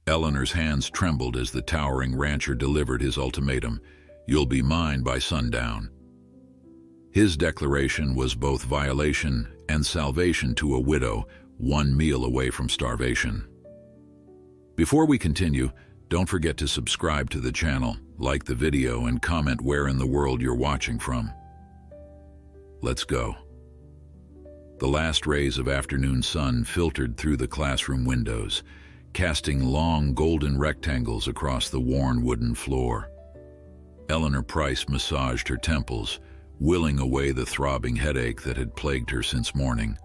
Eleanor's hands trembled as the towering rancher delivered his ultimatum, "You'll be mine by sundown." His declaration was both violation and salvation to a widow, one meal away from starvation. Before we continue, don't forget to subscribe to the channel, like the video, and comment where in the world you're watching from. Let's go. The last rays of afternoon sun filtered through the classroom windows, casting long golden rectangles across the worn wooden floor. Eleanor Price massaged her temples, willing away the throbbing headache that had plagued her since morning.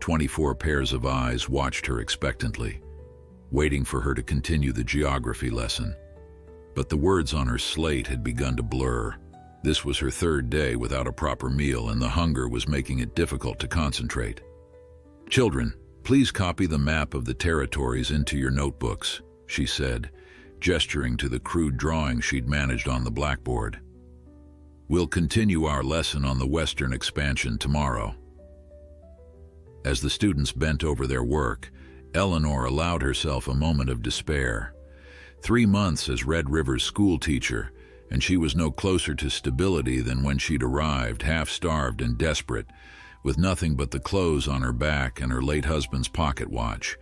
24 pairs of eyes watched her expectantly, waiting for her to continue the geography lesson. But the words on her slate had begun to blur. This was her third day without a proper meal, and the hunger was making it difficult to concentrate. "Children, please copy the map of the territories into your notebooks," she said, gesturing to the crude drawing she'd managed on the blackboard. "We'll continue our lesson on the western expansion tomorrow." As the students bent over their work, Eleanor allowed herself a moment of despair. 3 months as Red River's school teacher, and she was no closer to stability than when she'd arrived, half-starved and desperate, with nothing but the clothes on her back and her late husband's pocket watch.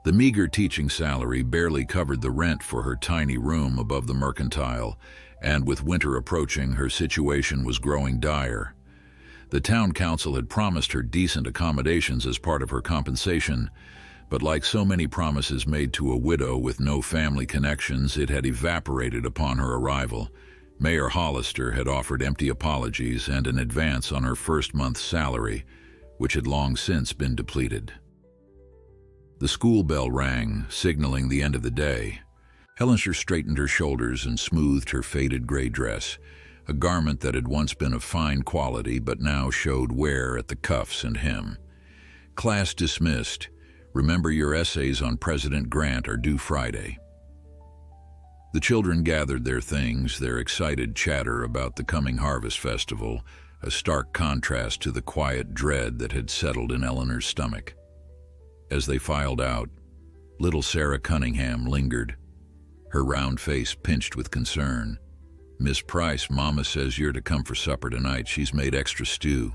The meager teaching salary barely covered the rent for her tiny room above the mercantile, and with winter approaching, her situation was growing dire. The town council had promised her decent accommodations as part of her compensation, but like so many promises made to a widow with no family connections, it had evaporated upon her arrival. Mayor Hollister had offered empty apologies and an advance on her first month's salary, which had long since been depleted. The school bell rang, signaling the end of the day. Eleanor straightened her shoulders and smoothed her faded gray dress, a garment that had once been of fine quality but now showed wear at the cuffs and hem. "Class dismissed. Remember, your essays on President Grant are due Friday." The children gathered their things, their excited chatter about the coming harvest festival, a stark contrast to the quiet dread that had settled in Eleanor's stomach. As they filed out, little Sarah Cunningham lingered, her round face pinched with concern. "Miss Price, Mama says you're to come for supper tonight. She's made extra stew."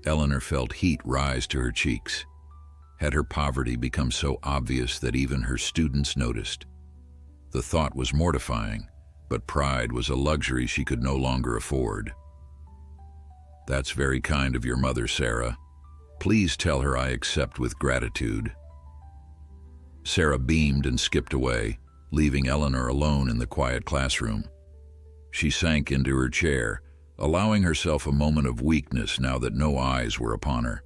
Eleanor felt heat rise to her cheeks. Had her poverty become so obvious that even her students noticed? The thought was mortifying, but pride was a luxury she could no longer afford. "That's very kind of your mother, Sarah. Please tell her I accept with gratitude." Sarah beamed and skipped away, leaving Eleanor alone in the quiet classroom. She sank into her chair, allowing herself a moment of weakness now that no eyes were upon her.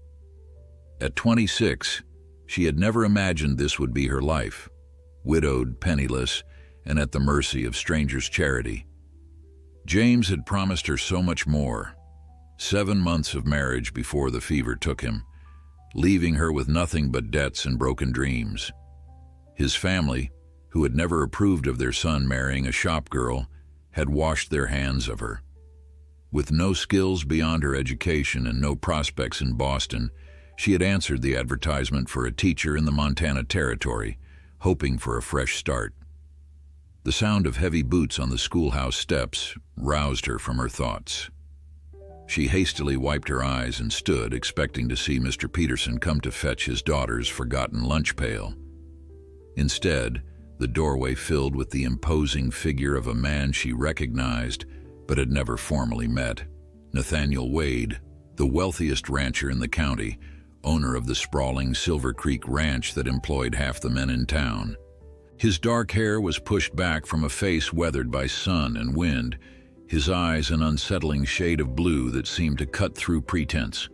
At 26, she had never imagined this would be her life, widowed, penniless, and at the mercy of strangers' charity. James had promised her so much more. 7 months of marriage before the fever took him, leaving her with nothing but debts and broken dreams. His family, who had never approved of their son marrying a shop girl, had washed their hands of her. With no skills beyond her education and no prospects in Boston, she had answered the advertisement for a teacher in the Montana Territory, hoping for a fresh start. The sound of heavy boots on the schoolhouse steps roused her from her thoughts. She hastily wiped her eyes and stood, expecting to see Mr. Peterson come to fetch his daughter's forgotten lunch pail. Instead, the doorway filled with the imposing figure of a man she recognized but had never formally met, Nathaniel Wade, the wealthiest rancher in the county, owner of the sprawling Silver Creek Ranch that employed half the men in town. His dark hair was pushed back from a face weathered by sun and wind, his eyes an unsettling shade of blue that seemed to cut through pretense.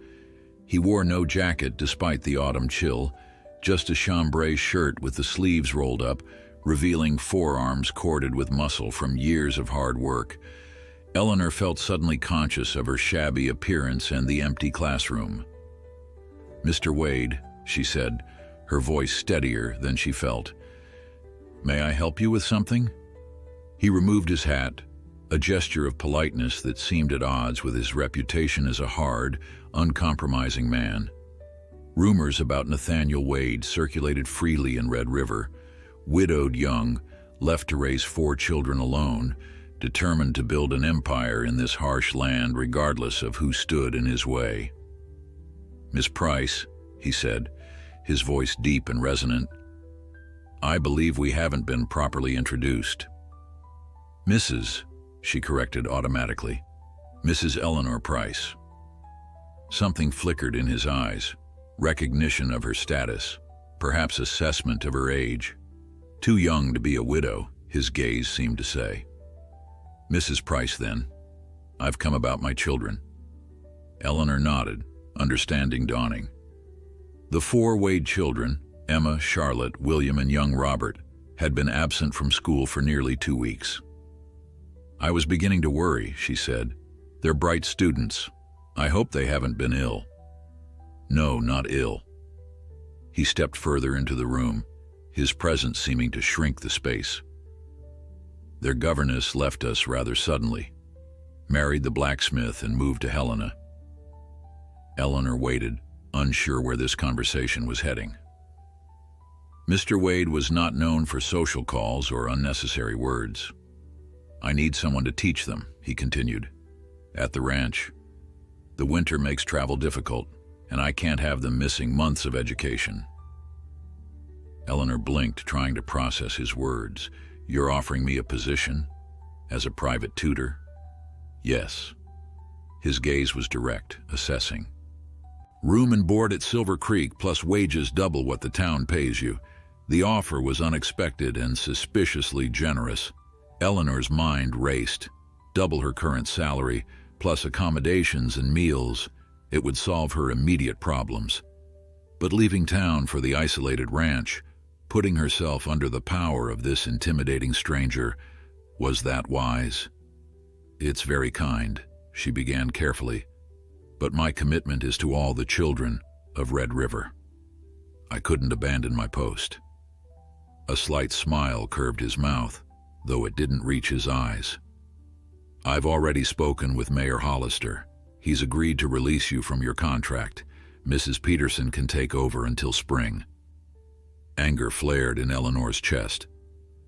He wore no jacket despite the autumn chill, just a chambray shirt with the sleeves rolled up, revealing forearms corded with muscle from years of hard work. Eleanor felt suddenly conscious of her shabby appearance and the empty classroom. "Mr. Wade," she said, her voice steadier than she felt. "May I help you with something?" He removed his hat, a gesture of politeness that seemed at odds with his reputation as a hard, uncompromising man. Rumors about Nathaniel Wade circulated freely in Red River, widowed young, left to raise 4 children alone, determined to build an empire in this harsh land regardless of who stood in his way. "Miss Price," he said, his voice deep and resonant, "I believe we haven't been properly introduced." "Mrs.," she corrected automatically. "Mrs. Eleanor Price." Something flickered in his eyes, recognition of her status, perhaps assessment of her age. Too young to be a widow, his gaze seemed to say. "Mrs. Price, then. I've come about my children." Eleanor nodded, understanding dawning. The 4 Wade children, Emma, Charlotte, William, and young Robert, had been absent from school for nearly 2 weeks. "I was beginning to worry," she said. "They're bright students. I hope they haven't been ill." "No, not ill." He stepped further into the room, his presence seeming to shrink the space. "Their governess left us rather suddenly, married the blacksmith and moved to Helena." Eleanor waited, unsure where this conversation was heading. Mr. Wade was not known for social calls or unnecessary words. "I need someone to teach them," he continued. "At the ranch. The winter makes travel difficult, and I can't have them missing months of education." Eleanor blinked, trying to process his words. "You're offering me a position? As a private tutor?" "Yes." His gaze was direct, assessing. "Room and board at Silver Creek, plus wages double what the town pays you." The offer was unexpected and suspiciously generous. Eleanor's mind raced. Double her current salary, plus accommodations and meals. It would solve her immediate problems. But leaving town for the isolated ranch, putting herself under the power of this intimidating stranger, was that wise? "It's very kind," she began carefully, "but my commitment is to all the children of Red River. I couldn't abandon my post." A slight smile curved his mouth, though it didn't reach his eyes. "I've already spoken with Mayor Hollister. He's agreed to release you from your contract. Mrs. Peterson can take over until spring." Anger flared in Eleanor's chest.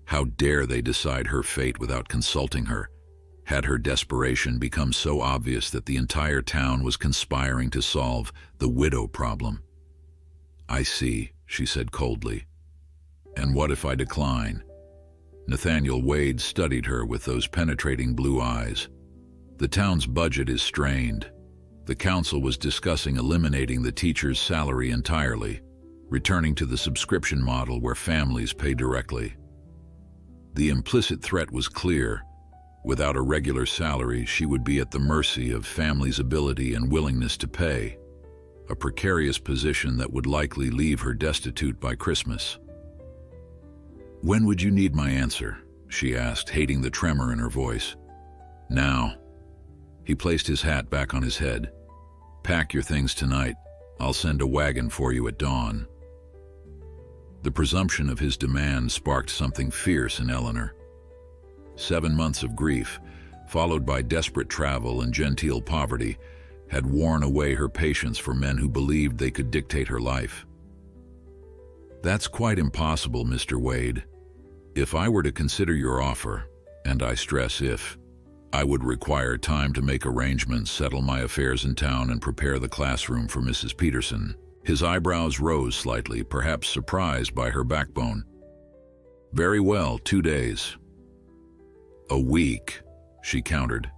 How dare they decide her fate without consulting her? Had her desperation become so obvious that the entire town was conspiring to solve the widow problem? "I see," she said coldly. "And what if I decline?" Nathaniel Wade studied her with those penetrating blue eyes. "The town's budget is strained. The council was discussing eliminating the teacher's salary entirely, returning to the subscription model where families pay directly." The implicit threat was clear. Without a regular salary, she would be at the mercy of families' ability and willingness to pay, a precarious position that would likely leave her destitute by Christmas. "When would you need my answer?" she asked, hating the tremor in her voice. "Now." He placed his hat back on his head. "Pack your things tonight. I'll send a wagon for you at dawn." The presumption of his demand sparked something fierce in Eleanor. 7 months of grief, followed by desperate travel and genteel poverty, had worn away her patience for men who believed they could dictate her life. "That's quite impossible, Mr. Wade. If I were to consider your offer, and I stress if, I would require time to make arrangements, settle my affairs in town, and prepare the classroom for Mrs. Peterson." His eyebrows rose slightly, perhaps surprised by her backbone. "Very well, 2 days." "A week," she countered.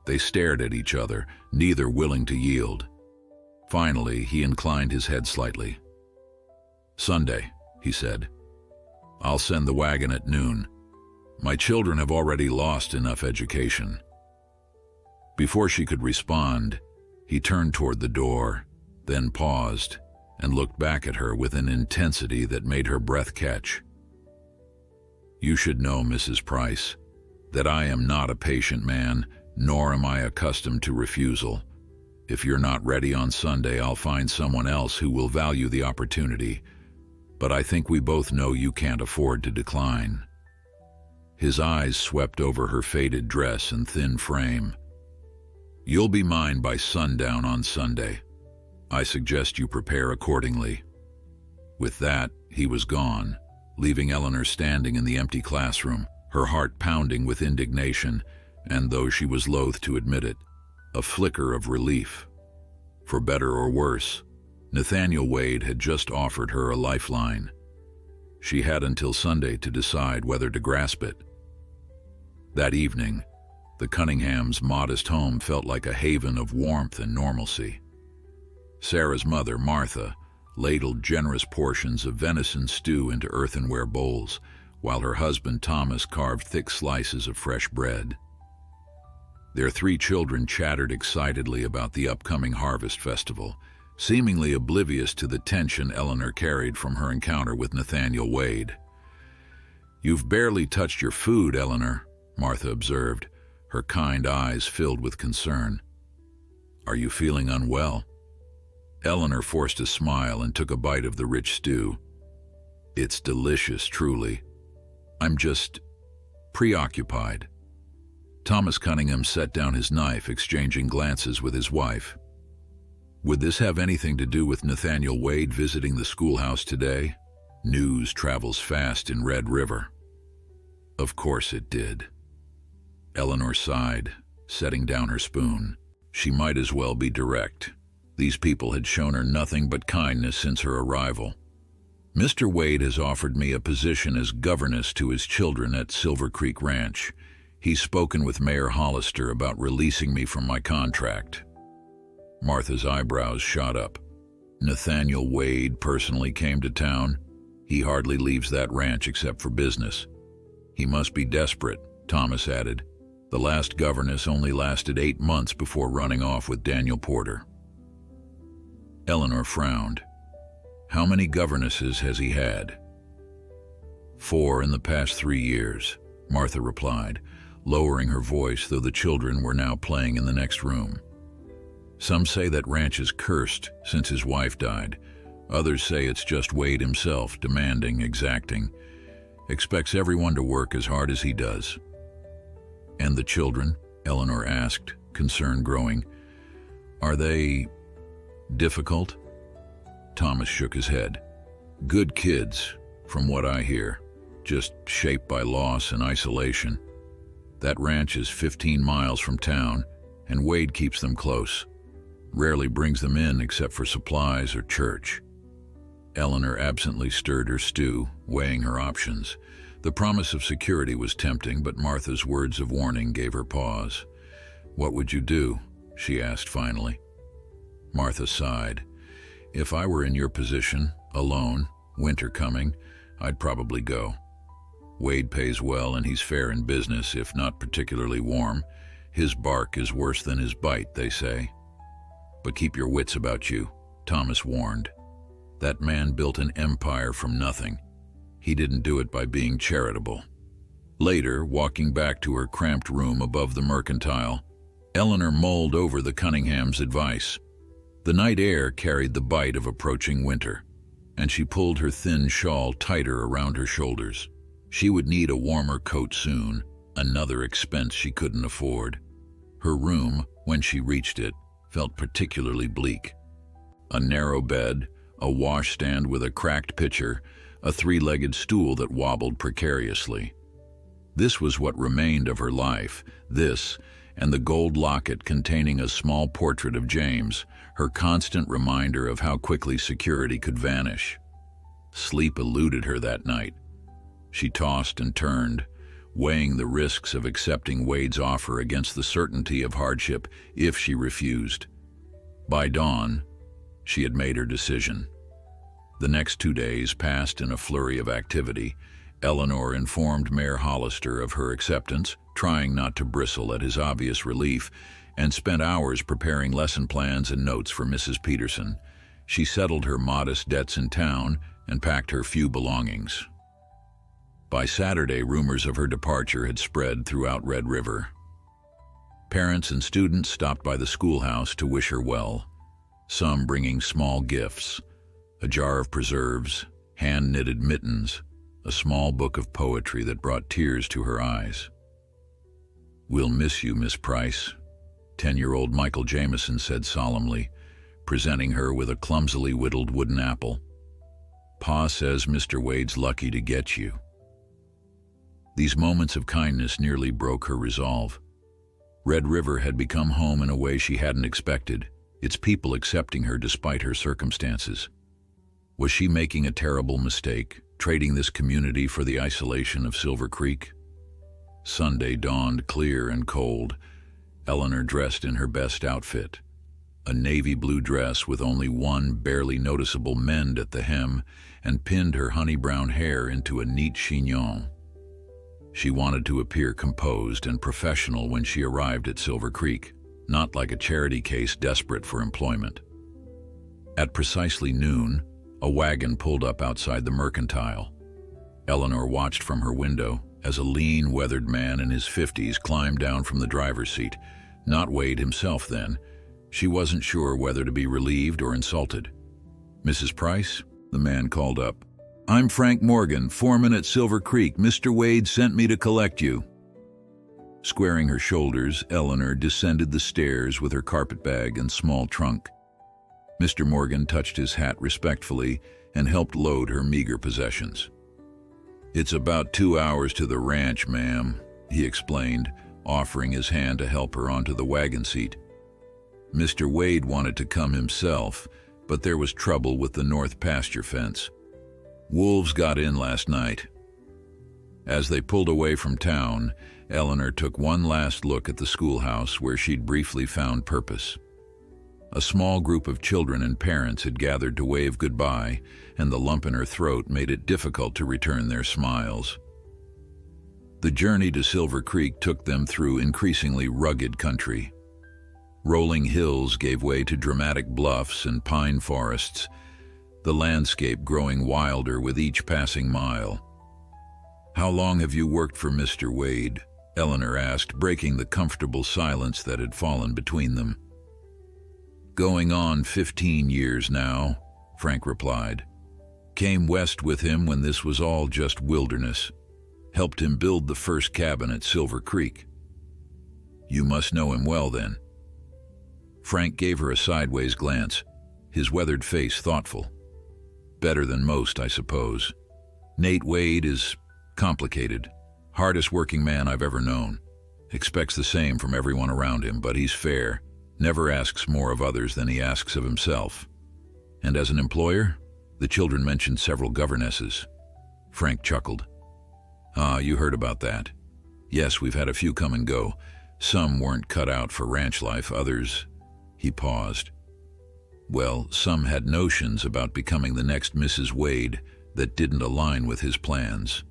They stared at each other, neither willing to yield. Finally, he inclined his head slightly. "Sunday," he said. "I'll send the wagon at noon. My children have already lost enough education." Before she could respond, he turned toward the door, then paused and looked back at her with an intensity that made her breath catch. "You should know, Mrs. Price, that I am not a patient man, nor am I accustomed to refusal. If you're not ready on Sunday, I'll find someone else who will value the opportunity. But I think we both know you can't afford to decline." His eyes swept over her faded dress and thin frame. "You'll be mine by sundown on Sunday. I suggest you prepare accordingly." With that, he was gone, leaving Eleanor standing in the empty classroom, her heart pounding with indignation, and though she was loath to admit it, a flicker of relief. For better or worse, Nathaniel Wade had just offered her a lifeline. She had until Sunday to decide whether to grasp it. That evening, the Cunninghams' modest home felt like a haven of warmth and normalcy. Sarah's mother, Martha, ladled generous portions of venison stew into earthenware bowls, while her husband Thomas carved thick slices of fresh bread. Their 3 children chattered excitedly about the upcoming harvest festival, seemingly oblivious to the tension Eleanor carried from her encounter with Nathaniel Wade. "You've barely touched your food, Eleanor," Martha observed, her kind eyes filled with concern. "Are you feeling unwell?" Eleanor forced a smile and took a bite of the rich stew. "It's delicious, truly. I'm just preoccupied." Thomas Cunningham set down his knife, exchanging glances with his wife. Would this have anything to do with Nathaniel Wade visiting the schoolhouse today? News travels fast in Red River. Of course it did. Eleanor sighed, setting down her spoon. She might as well be direct. These people had shown her nothing but kindness since her arrival. "Mr. Wade has offered me a position as governess to his children at Silver Creek Ranch. He's spoken with Mayor Hollister about releasing me from my contract." Martha's eyebrows shot up. "Nathaniel Wade personally came to town? He hardly leaves that ranch except for business." "He must be desperate," Thomas added. "The last governess only lasted 8 months before running off with Daniel Porter." Eleanor frowned. "How many governesses has he had?" "4 in the past 3 years, Martha replied, lowering her voice, though the children were now playing in the next room. "Some say that ranch is cursed since his wife died. Others say it's just Wade himself, demanding, exacting. Expects everyone to work as hard as he does." "And the children?" Eleanor asked, concern growing. "Are they difficult?" Thomas shook his head. "Good kids, from what I hear, just shaped by loss and isolation. That ranch is 15 miles from town, and Wade keeps them close. Rarely brings them in except for supplies or church." Eleanor absently stirred her stew, weighing her options. The promise of security was tempting, but Martha's words of warning gave her pause. "What would you do?" she asked finally. Martha sighed. "If I were in your position, alone, winter coming, I'd probably go. Wade pays well and he's fair in business, if not particularly warm. His bark is worse than his bite, they say. But keep your wits about you," Thomas warned. "That man built an empire from nothing. He didn't do it by being charitable." Later, walking back to her cramped room above the Mercantile, Eleanor mulled over the Cunninghams' advice. The night air carried the bite of approaching winter, and she pulled her thin shawl tighter around her shoulders. She would need a warmer coat soon, another expense she couldn't afford. Her room, when she reached it, felt particularly bleak. A narrow bed, a washstand with a cracked pitcher, a 3-legged stool that wobbled precariously. This was what remained of her life, this, and the gold locket containing a small portrait of James, her constant reminder of how quickly security could vanish. Sleep eluded her that night. She tossed and turned, weighing the risks of accepting Wade's offer against the certainty of hardship if she refused. By dawn, she had made her decision. The next 2 days passed in a flurry of activity. Eleanor informed Mayor Hollister of her acceptance, trying not to bristle at his obvious relief, and spent hours preparing lesson plans and notes for Mrs. Peterson. She settled her modest debts in town and packed her few belongings. By Saturday, rumors of her departure had spread throughout Red River. Parents and students stopped by the schoolhouse to wish her well, some bringing small gifts, a jar of preserves, hand-knitted mittens, a small book of poetry that brought tears to her eyes. "We'll miss you, Miss Price," 10-year-old Michael Jameson said solemnly, presenting her with a clumsily whittled wooden apple. Pa says Mr. Wade's lucky to get you." These moments of kindness nearly broke her resolve. Red River had become home in a way she hadn't expected, its people accepting her despite her circumstances. Was she making a terrible mistake, trading this community for the isolation of Silver Creek? Sunday dawned clear and cold. Eleanor dressed in her best outfit, a navy blue dress with only one barely noticeable mend at the hem, and pinned her honey brown hair into a neat chignon. She wanted to appear composed and professional when she arrived at Silver Creek, not like a charity case desperate for employment. At precisely noon, a wagon pulled up outside the Mercantile. Eleanor watched from her window as a lean, weathered man in his 50s climbed down from the driver's seat. Not Wade himself then. She wasn't sure whether to be relieved or insulted. "Mrs. Price?" the man called up. "I'm Frank Morgan, foreman at Silver Creek. Mr. Wade sent me to collect you." Squaring her shoulders, Eleanor descended the stairs with her carpetbag and small trunk. Mr. Morgan touched his hat respectfully and helped load her meager possessions. "It's about 2 hours to the ranch, ma'am," he explained, offering his hand to help her onto the wagon seat. Mr. Wade wanted to come himself, but there was trouble with the north pasture fence. Wolves got in last night. As they pulled away from town, Eleanor took one last look at the schoolhouse where she'd briefly found purpose. A small group of children and parents had gathered to wave goodbye, and the lump in her throat made it difficult to return their smiles. The journey to Silver Creek took them through increasingly rugged country. Rolling hills gave way to dramatic bluffs and pine forests, the landscape growing wilder with each passing mile. "How long have you worked for Mr. Wade?" Eleanor asked, breaking the comfortable silence that had fallen between them. "Going on 15 years now," Frank replied. "Came west with him when this was all just wilderness. Helped him build the first cabin at Silver Creek." "You must know him well, then." Frank gave her a sideways glance, his weathered face thoughtful. "Better than most, I suppose. Nate Wade is complicated. Hardest working man I've ever known. Expects the same from everyone around him, but he's fair. Never asks more of others than he asks of himself. And as an employer?" The children mentioned several governesses. Frank chuckled. "Ah, you heard about that. Yes, we've had a few come and go. Some weren't cut out for ranch life, others..." He paused. "Well, some had notions about becoming the next Mrs. Wade that didn't align with his plans."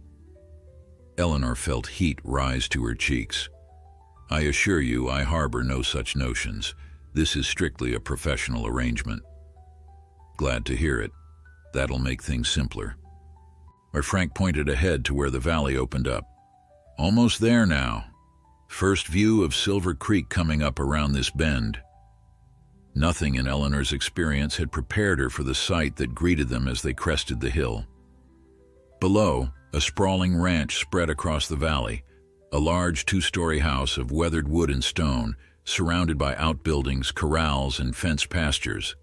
Eleanor felt heat rise to her cheeks. "I assure you, I harbor no such notions. This is strictly a professional arrangement." "Glad to hear it. That'll make things simpler." Where Frank pointed ahead to where the valley opened up. "Almost there now. First view of Silver Creek coming up around this bend." Nothing in Eleanor's experience had prepared her for the sight that greeted them as they crested the hill. Below, a sprawling ranch spread across the valley, a large 2-story house of weathered wood and stone, surrounded by outbuildings, corrals, and fenced pastures.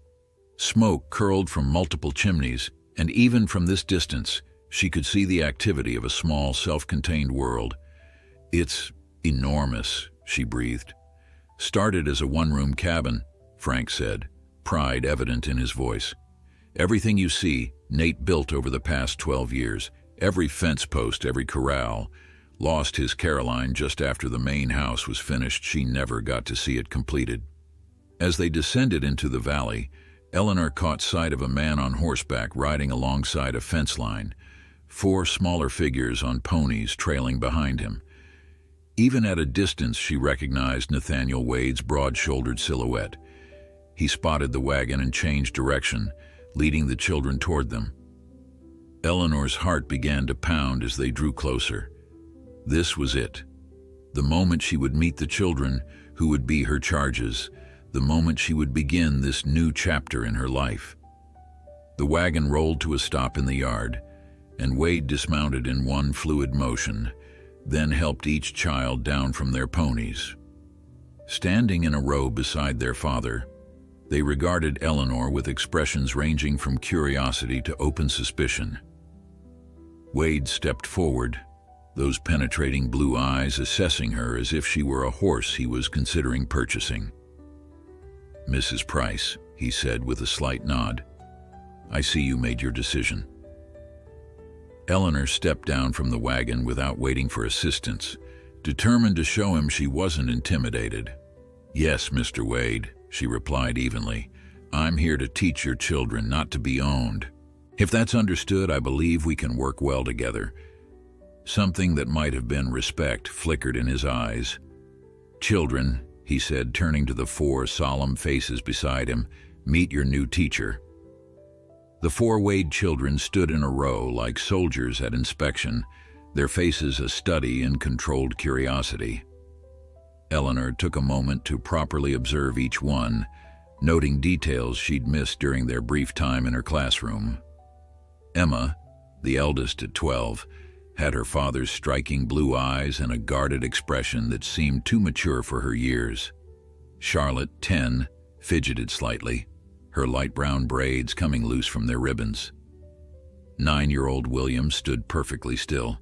Smoke curled from multiple chimneys, and even from this distance, she could see the activity of a small, self-contained world. "It's enormous," she breathed. "Started as a one-room cabin," Frank said, pride evident in his voice. "Everything you see, Nate built over the past 12 years. Every fence post, every corral. Lost his Caroline just after the main house was finished. She never got to see it completed." As they descended into the valley, Eleanor caught sight of a man on horseback riding alongside a fence line, 4 smaller figures on ponies trailing behind him. Even at a distance, she recognized Nathaniel Wade's broad-shouldered silhouette. He spotted the wagon and changed direction, leading the children toward them. Eleanor's heart began to pound as they drew closer. This was it. The moment she would meet the children, who would be her charges. The moment she would begin this new chapter in her life. The wagon rolled to a stop in the yard, and Wade dismounted in one fluid motion, then helped each child down from their ponies. Standing in a row beside their father, They regarded Eleanor with expressions ranging from curiosity to open suspicion. Wade stepped forward, those penetrating blue eyes assessing her as if she were a horse he was considering purchasing. "Mrs. Price," he said with a slight nod, "I see you made your decision." Eleanor stepped down from the wagon without waiting for assistance, determined to show him she wasn't intimidated. "Yes, Mr. Wade," she replied evenly. "I'm here to teach your children not to be owned. If that's understood, I believe we can work well together." Something that might have been respect flickered in his eyes. "Children," he said, turning to the 4 solemn faces beside him, "meet your new teacher." The 4 Wade children stood in a row like soldiers at inspection, their faces a study in controlled curiosity. Eleanor took a moment to properly observe each one, noting details she'd missed during their brief time in her classroom. Emma, the eldest at 12, had her father's striking blue eyes and a guarded expression that seemed too mature for her years. Charlotte, 10, fidgeted slightly, her light brown braids coming loose from their ribbons. 9-year-old William stood perfectly still,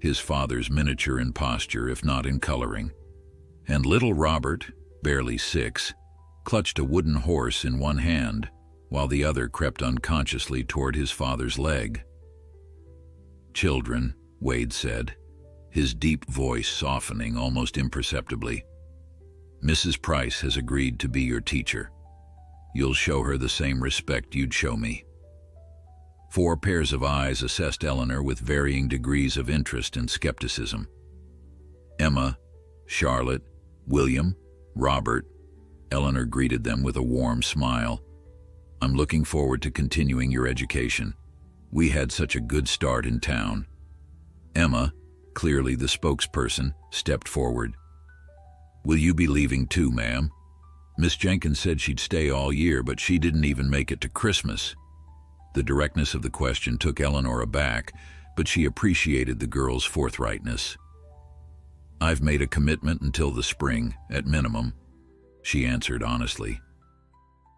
his father's miniature in posture if not in coloring. And little Robert, barely 6, clutched a wooden horse in one hand, while the other crept unconsciously toward his father's leg. "Children," Wade said, his deep voice softening almost imperceptibly, "Mrs. Price has agreed to be your teacher. You'll show her the same respect you'd show me." 4 pairs of eyes assessed Eleanor with varying degrees of interest and skepticism. Emma, Charlotte, William, Robert. Eleanor greeted them with a warm smile. "I'm looking forward to continuing your education. We had such a good start in town." Emma, clearly the spokesperson, stepped forward. "Will you be leaving too, ma'am? Miss Jenkins said she'd stay all year, but she didn't even make it to Christmas." The directness of the question took Eleanor aback, but she appreciated the girl's forthrightness. "I've made a commitment until the spring, at minimum," she answered honestly.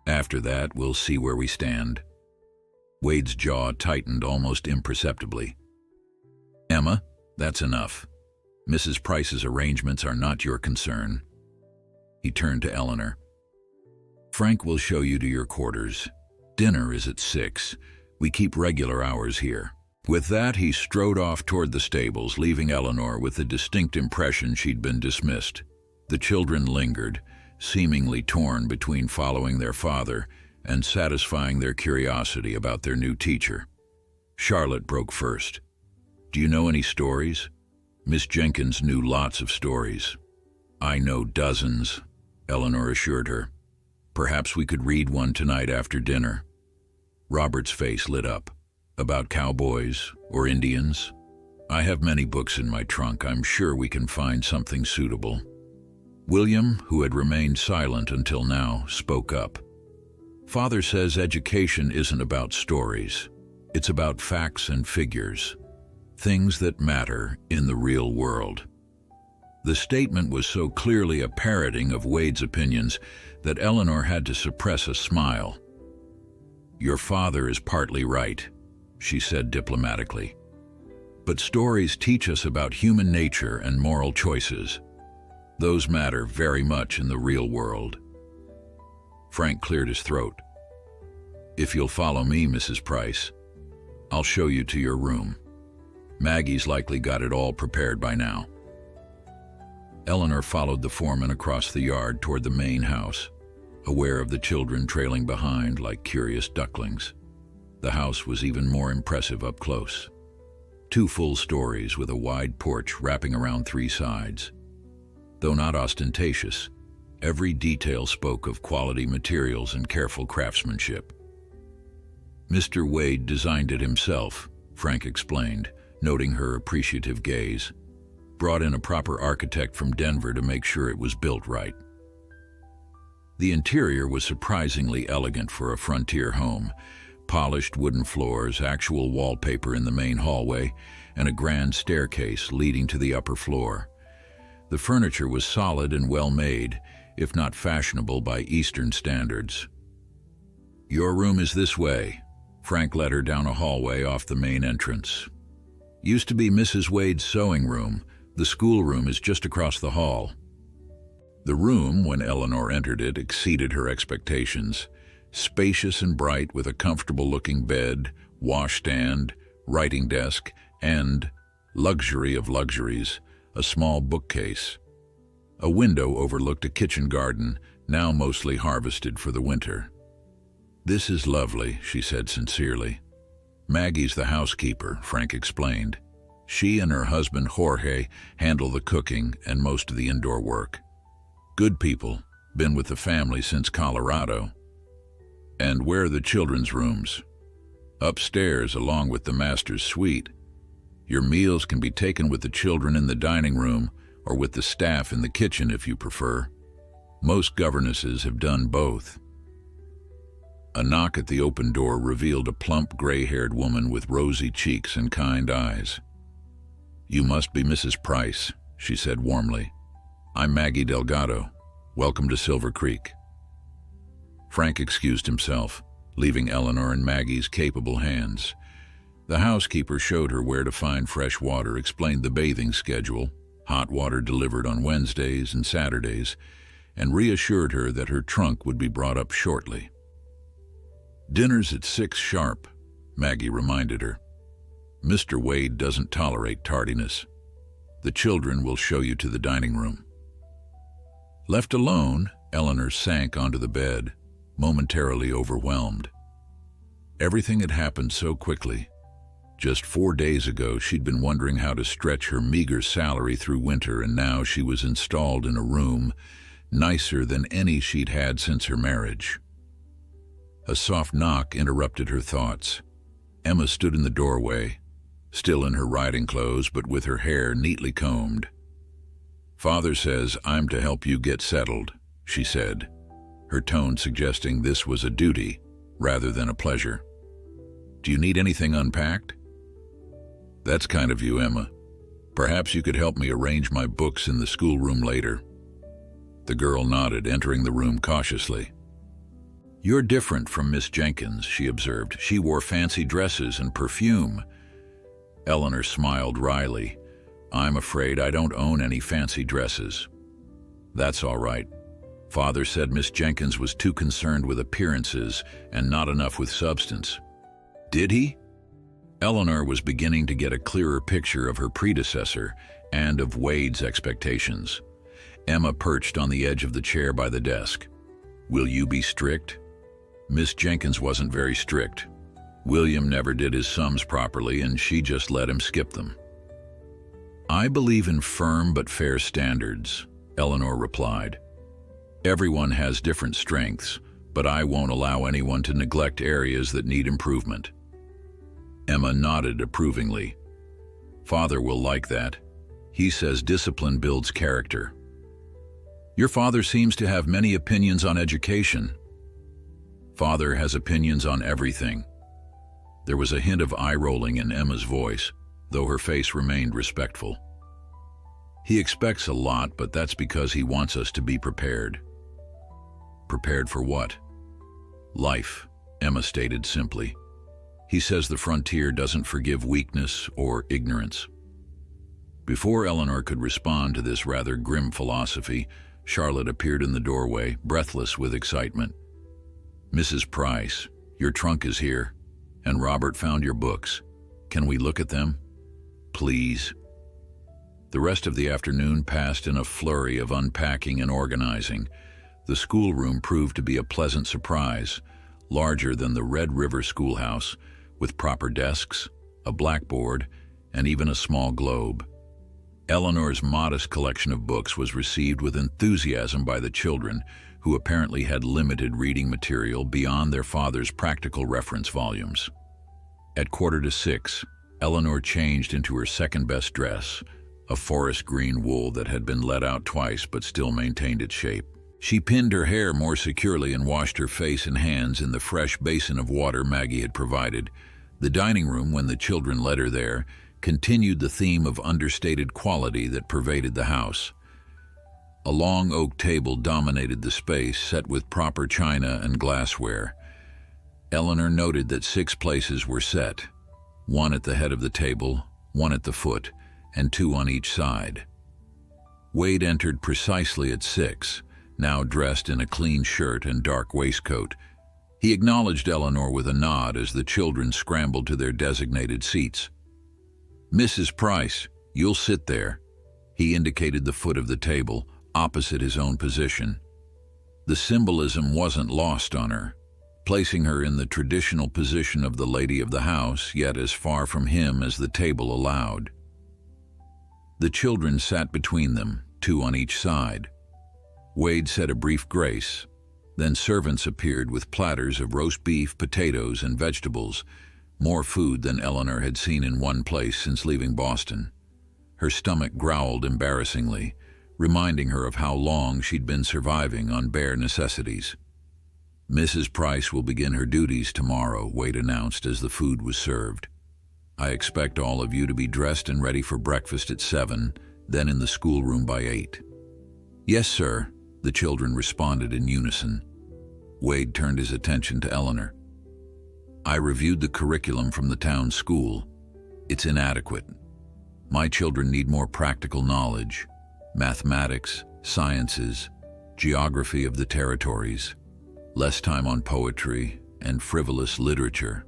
"After that, we'll see where we stand." Wade's jaw tightened almost imperceptibly. "Emma, that's enough. Mrs. Price's arrangements are not your concern." He turned to Eleanor. "Frank will show you to your quarters. Dinner is at 6. We keep regular hours here." With that, he strode off toward the stables, leaving Eleanor with the distinct impression she'd been dismissed. The children lingered, seemingly torn between following their father and satisfying their curiosity about their new teacher. Charlotte broke first. "Do you know any stories?" Miss Jenkins knew lots of stories. "I know dozens," Eleanor assured her. "Perhaps we could read one tonight after dinner." Robert's face lit up. "About cowboys or Indians?" "I have many books in my trunk. I'm sure we can find something suitable." William, who had remained silent until now, spoke up. "Father says education isn't about stories. It's about facts and figures. Things that matter in the real world." The statement was so clearly a parroting of Wade's opinions that Eleanor had to suppress a smile. "Your father is partly right," she said diplomatically. "But stories teach us about human nature and moral choices. Those matter very much in the real world." Frank cleared his throat. "If you'll follow me, Mrs. Price, I'll show you to your room. Maggie's likely got it all prepared by now." Eleanor followed the foreman across the yard toward the main house, aware of the children trailing behind like curious ducklings. The house was even more impressive up close. 2 full stories with a wide porch wrapping around 3 sides. Though not ostentatious, every detail spoke of quality materials and careful craftsmanship. "Mr. Wade designed it himself," Frank explained, noting her appreciative gaze. "Brought in a proper architect from Denver to make sure it was built right." The interior was surprisingly elegant for a frontier home. Polished wooden floors, actual wallpaper in the main hallway, and a grand staircase leading to the upper floor. The furniture was solid and well made, if not fashionable by Eastern standards. Your room is this way. Frank led her down a hallway off the main entrance. Used to be Mrs. Wade's sewing room. The schoolroom is just across the hall. The room, when Eleanor entered it, exceeded her expectations. Spacious and bright, with a comfortable-looking bed, washstand, writing desk, and, luxury of luxuries, a small bookcase. A window overlooked a kitchen garden, now mostly harvested for the winter. "This is lovely," she said sincerely. "Maggie's the housekeeper," Frank explained. "She and her husband Jorge handle the cooking and most of the indoor work. Good people, been with the family since Colorado." "And where are the children's rooms?" "Upstairs, along with the master's suite. Your meals can be taken with the children in the dining room or with the staff in the kitchen if you prefer. Most governesses have done both." A knock at the open door revealed a plump, gray-haired woman with rosy cheeks and kind eyes. "You must be Mrs. Price," she said warmly. "I'm Maggie Delgado. Welcome to Silver Creek." Frank excused himself, leaving Eleanor in Maggie's capable hands. The housekeeper showed her where to find fresh water, explained the bathing schedule, hot water delivered on Wednesdays and Saturdays, and reassured her that her trunk would be brought up shortly. "Dinner's at 6 sharp," Maggie reminded her. "Mr. Wade doesn't tolerate tardiness. The children will show you to the dining room." Left alone, Eleanor sank onto the bed, momentarily overwhelmed. Everything had happened so quickly. Just 4 days ago, she'd been wondering how to stretch her meager salary through winter, and now she was installed in a room nicer than any she'd had since her marriage. A soft knock interrupted her thoughts. Emma stood in the doorway, still in her riding clothes but with her hair neatly combed. "Father says I'm to help you get settled," she said, her tone suggesting this was a duty rather than a pleasure. "Do you need anything unpacked?" "That's kind of you, Emma. Perhaps you could help me arrange my books in the schoolroom later." The girl nodded, entering the room cautiously. "You're different from Miss Jenkins," she observed. "She wore fancy dresses and perfume." Eleanor smiled wryly. "I'm afraid I don't own any fancy dresses." "That's all right. Father said Miss Jenkins was too concerned with appearances and not enough with substance." "Did he?" Eleanor was beginning to get a clearer picture of her predecessor and of Wade's expectations. Emma perched on the edge of the chair by the desk. "Will you be strict?" "Miss Jenkins wasn't very strict. William never did his sums properly, and she just let him skip them." "I believe in firm but fair standards," Eleanor replied. "Everyone has different strengths, but I won't allow anyone to neglect areas that need improvement." Emma nodded approvingly. "Father will like that. He says discipline builds character." "Your father seems to have many opinions on education." "Father has opinions on everything." There was a hint of eye-rolling in Emma's voice, though her face remained respectful. "He expects a lot, but that's because he wants us to be prepared." "Prepared for what?" "Life," Emma stated simply. "He says the frontier doesn't forgive weakness or ignorance." Before Eleanor could respond to this rather grim philosophy, Charlotte appeared in the doorway, breathless with excitement. "Mrs. Price, your trunk is here, and Robert found your books. Can we look at them? Please." The rest of the afternoon passed in a flurry of unpacking and organizing. The schoolroom proved to be a pleasant surprise, larger than the Red River schoolhouse, with proper desks, a blackboard, and even a small globe. Eleanor's modest collection of books was received with enthusiasm by the children, who apparently had limited reading material beyond their father's practical reference volumes. At 5:45, Eleanor changed into her second-best dress, a forest green wool that had been let out twice but still maintained its shape. She pinned her hair more securely and washed her face and hands in the fresh basin of water Maggie had provided. The dining room, when the children led her there, continued the theme of understated quality that pervaded the house. A long oak table dominated the space, set with proper china and glassware. Eleanor noted that 6 places were set, 1 at the head of the table, 1 at the foot, and 2 on each side. Wade entered precisely at 6, now dressed in a clean shirt and dark waistcoat. He acknowledged Eleanor with a nod as the children scrambled to their designated seats. "Mrs. Price, you'll sit there." He indicated the foot of the table, opposite his own position. The symbolism wasn't lost on her, placing her in the traditional position of the lady of the house, yet as far from him as the table allowed. The children sat between them, 2 on each side. Wade said a brief grace. Then servants appeared with platters of roast beef, potatoes, and vegetables, more food than Eleanor had seen in one place since leaving Boston. Her stomach growled embarrassingly, reminding her of how long she'd been surviving on bare necessities. "Mrs. Price will begin her duties tomorrow," Wade announced as the food was served. "I expect all of you to be dressed and ready for breakfast at 7, then in the schoolroom by 8. "Yes, sir," the children responded in unison. Wade turned his attention to Eleanor. "I reviewed the curriculum from the town school. It's inadequate. My children need more practical knowledge, mathematics, sciences, geography of the territories, less time on poetry and frivolous literature."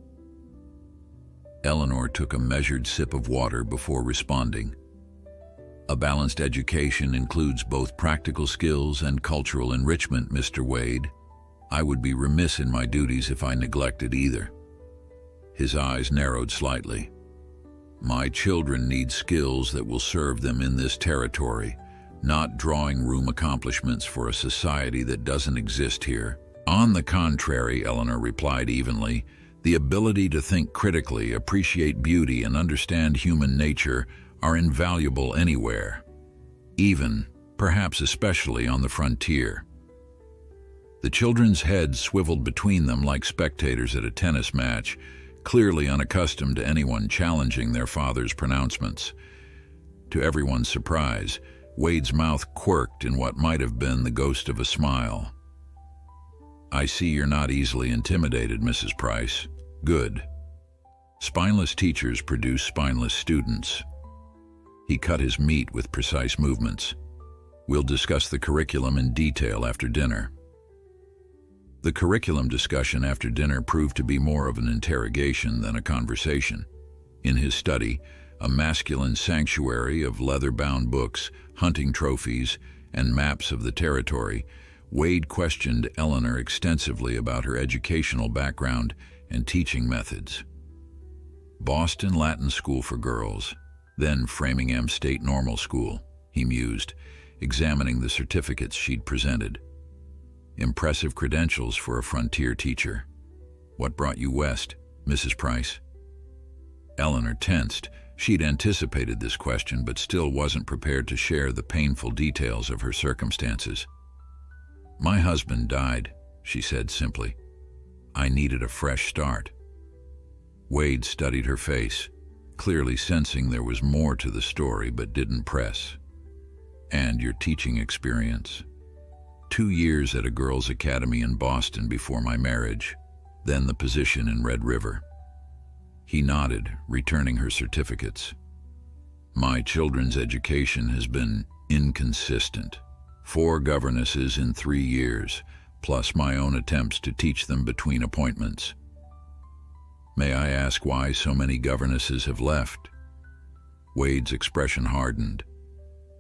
Eleanor took a measured sip of water before responding. "A balanced education includes both practical skills and cultural enrichment, Mr. Wade. I would be remiss in my duties if I neglected either." His eyes narrowed slightly. "My children need skills that will serve them in this territory, not drawing room accomplishments for a society that doesn't exist here." "On the contrary," Eleanor replied evenly, "the ability to think critically, appreciate beauty, and understand human nature are invaluable anywhere, even, perhaps especially, on the frontier." The children's heads swiveled between them like spectators at a tennis match, clearly unaccustomed to anyone challenging their father's pronouncements. To everyone's surprise, Wade's mouth quirked in what might have been the ghost of a smile. "I see you're not easily intimidated, Mrs. Price. Good. Spineless teachers produce spineless students." He cut his meat with precise movements. "We'll discuss the curriculum in detail after dinner." The curriculum discussion after dinner proved to be more of an interrogation than a conversation. In his study, a masculine sanctuary of leather-bound books, hunting trophies, and maps of the territory, Wade questioned Eleanor extensively about her educational background and teaching methods. Boston Latin School for Girls, then Framingham State Normal School, he mused, examining the certificates she'd presented. Impressive credentials for a frontier teacher. "What brought you west, Mrs. Price?" Eleanor tensed. She'd anticipated this question, but still wasn't prepared to share the painful details of her circumstances. "My husband died," she said simply. "I needed a fresh start." Wade studied her face, clearly sensing there was more to the story, but didn't press. "And your teaching experience?" 2 years at a girls' academy in Boston before my marriage, then the position in Red River." He nodded, returning her certificates. "My children's education has been inconsistent. 4 governesses in 3 years, plus my own attempts to teach them between appointments." "May I ask why so many governesses have left?" Wade's expression hardened.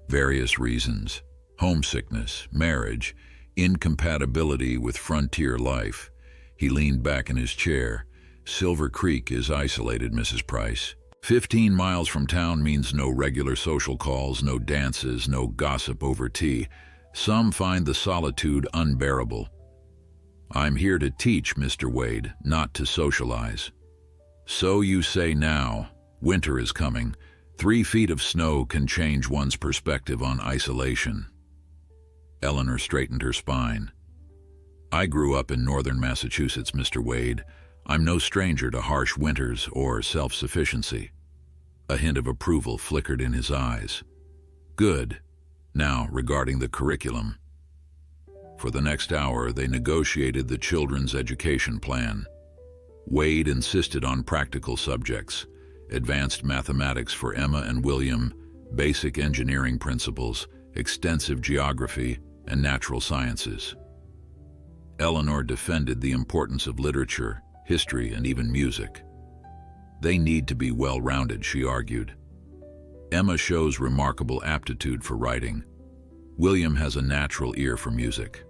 "Various reasons. Homesickness, marriage, incompatibility with frontier life." He leaned back in his chair. "Silver Creek is isolated, Mrs. Price. 15 miles from town means no regular social calls, no dances, no gossip over tea. Some find the solitude unbearable. I'm here to teach, Mr. Wade, not to socialize." "So you say now. Winter is coming. 3 feet of snow can change one's perspective on isolation." Eleanor straightened her spine. "I grew up in northern Massachusetts, Mr. Wade. I'm no stranger to harsh winters or self-sufficiency." A hint of approval flickered in his eyes. "Good. Now, regarding the curriculum." For the next hour, they negotiated the children's education plan. Wade insisted on practical subjects, advanced mathematics for Emma and William, basic engineering principles, extensive geography, and natural sciences. Eleanor defended the importance of literature, history, and even music. They need to be well-rounded, she argued. Emma shows remarkable aptitude for writing. William has a natural ear for music.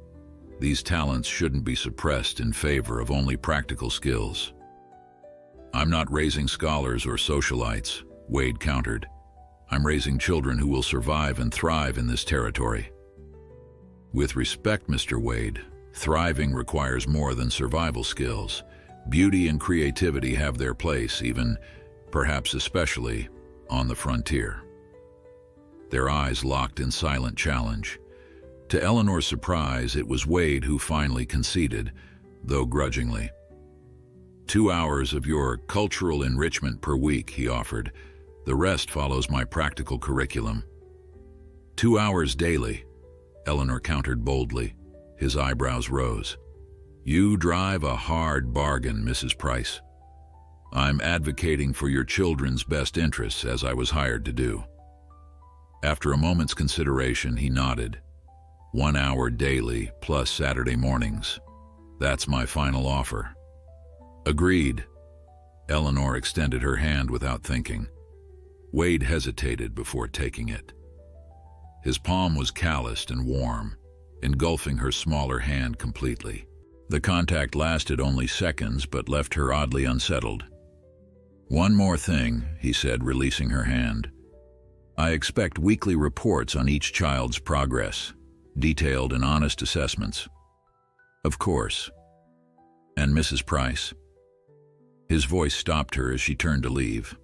These talents shouldn't be suppressed in favor of only practical skills. I'm not raising scholars or socialites, Wade countered. I'm raising children who will survive and thrive in this territory. With respect, Mr. Wade, thriving requires more than survival skills. Beauty and creativity have their place, even, perhaps especially, on the frontier. Their eyes locked in silent challenge. To Eleanor's surprise, it was Wade who finally conceded, though grudgingly. 2 hours of your cultural enrichment per week, he offered. The rest follows my practical curriculum. 2 hours daily, Eleanor countered boldly. His eyebrows rose. You drive a hard bargain, Mrs. Price. I'm advocating for your children's best interests, as I was hired to do. After a moment's consideration, he nodded. 1 hour daily, plus Saturday mornings. That's my final offer. Agreed. Eleanor extended her hand without thinking. Wade hesitated before taking it. His palm was calloused and warm, engulfing her smaller hand completely. The contact lasted only seconds, but left her oddly unsettled. One more thing, he said, releasing her hand. I expect weekly reports on each child's progress, detailed and honest assessments. Of course. And Mrs. Price? His voice stopped her as she turned to leave.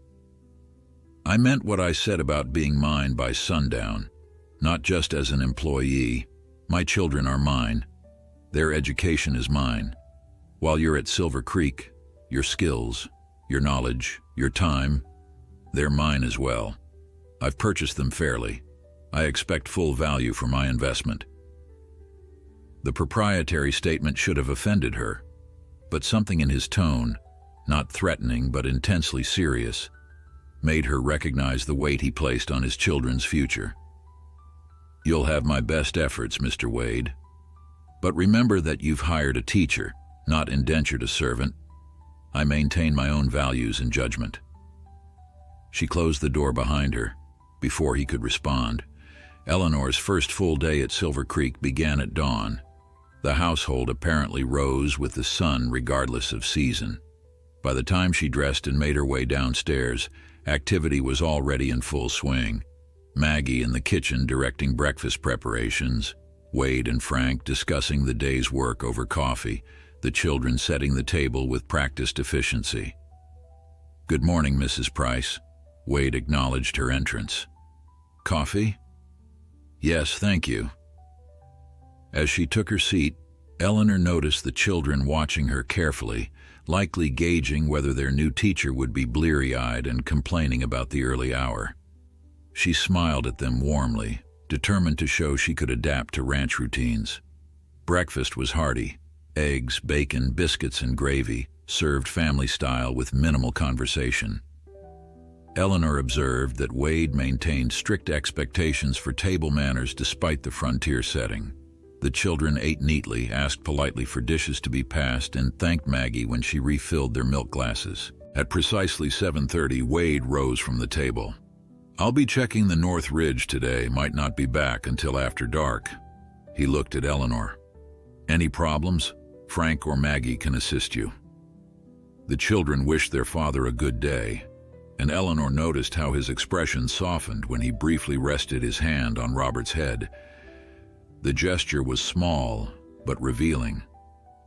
I meant what I said about being mine by sundown, not just as an employee. My children are mine. Their education is mine. While you're at Silver Creek, your skills, your knowledge, your time, they're mine as well. I've purchased them fairly. I expect full value for my investment. The proprietary statement should have offended her, but something in his tone, not threatening but intensely serious, made her recognize the weight he placed on his children's future. You'll have my best efforts, Mr. Wade. But remember that you've hired a teacher, not indentured a servant. I maintain my own values and judgment. She closed the door behind her. Before he could respond, Eleanor's first full day at Silver Creek began at dawn. The household apparently rose with the sun regardless of season. By the time she dressed and made her way downstairs, activity was already in full swing. Maggie in the kitchen directing breakfast preparations, Wade and Frank discussing the day's work over coffee, the children setting the table with practiced efficiency. Good morning, Mrs. Price. Wade acknowledged her entrance. Coffee? Yes, thank you. As she took her seat, Eleanor noticed the children watching her carefully, likely gauging whether their new teacher would be bleary-eyed and complaining about the early hour. She smiled at them warmly, determined to show she could adapt to ranch routines. Breakfast was hearty. Eggs, bacon, biscuits, and gravy, served family style with minimal conversation. Eleanor observed that Wade maintained strict expectations for table manners despite the frontier setting. The children ate neatly, asked politely for dishes to be passed, and thanked Maggie when she refilled their milk glasses. At precisely 7:30, Wade rose from the table. I'll be checking the North Ridge today, might not be back until after dark. He looked at Eleanor. Any problems? Frank or Maggie can assist you. The children wished their father a good day, and Eleanor noticed how his expression softened when he briefly rested his hand on Robert's head. The gesture was small, but revealing.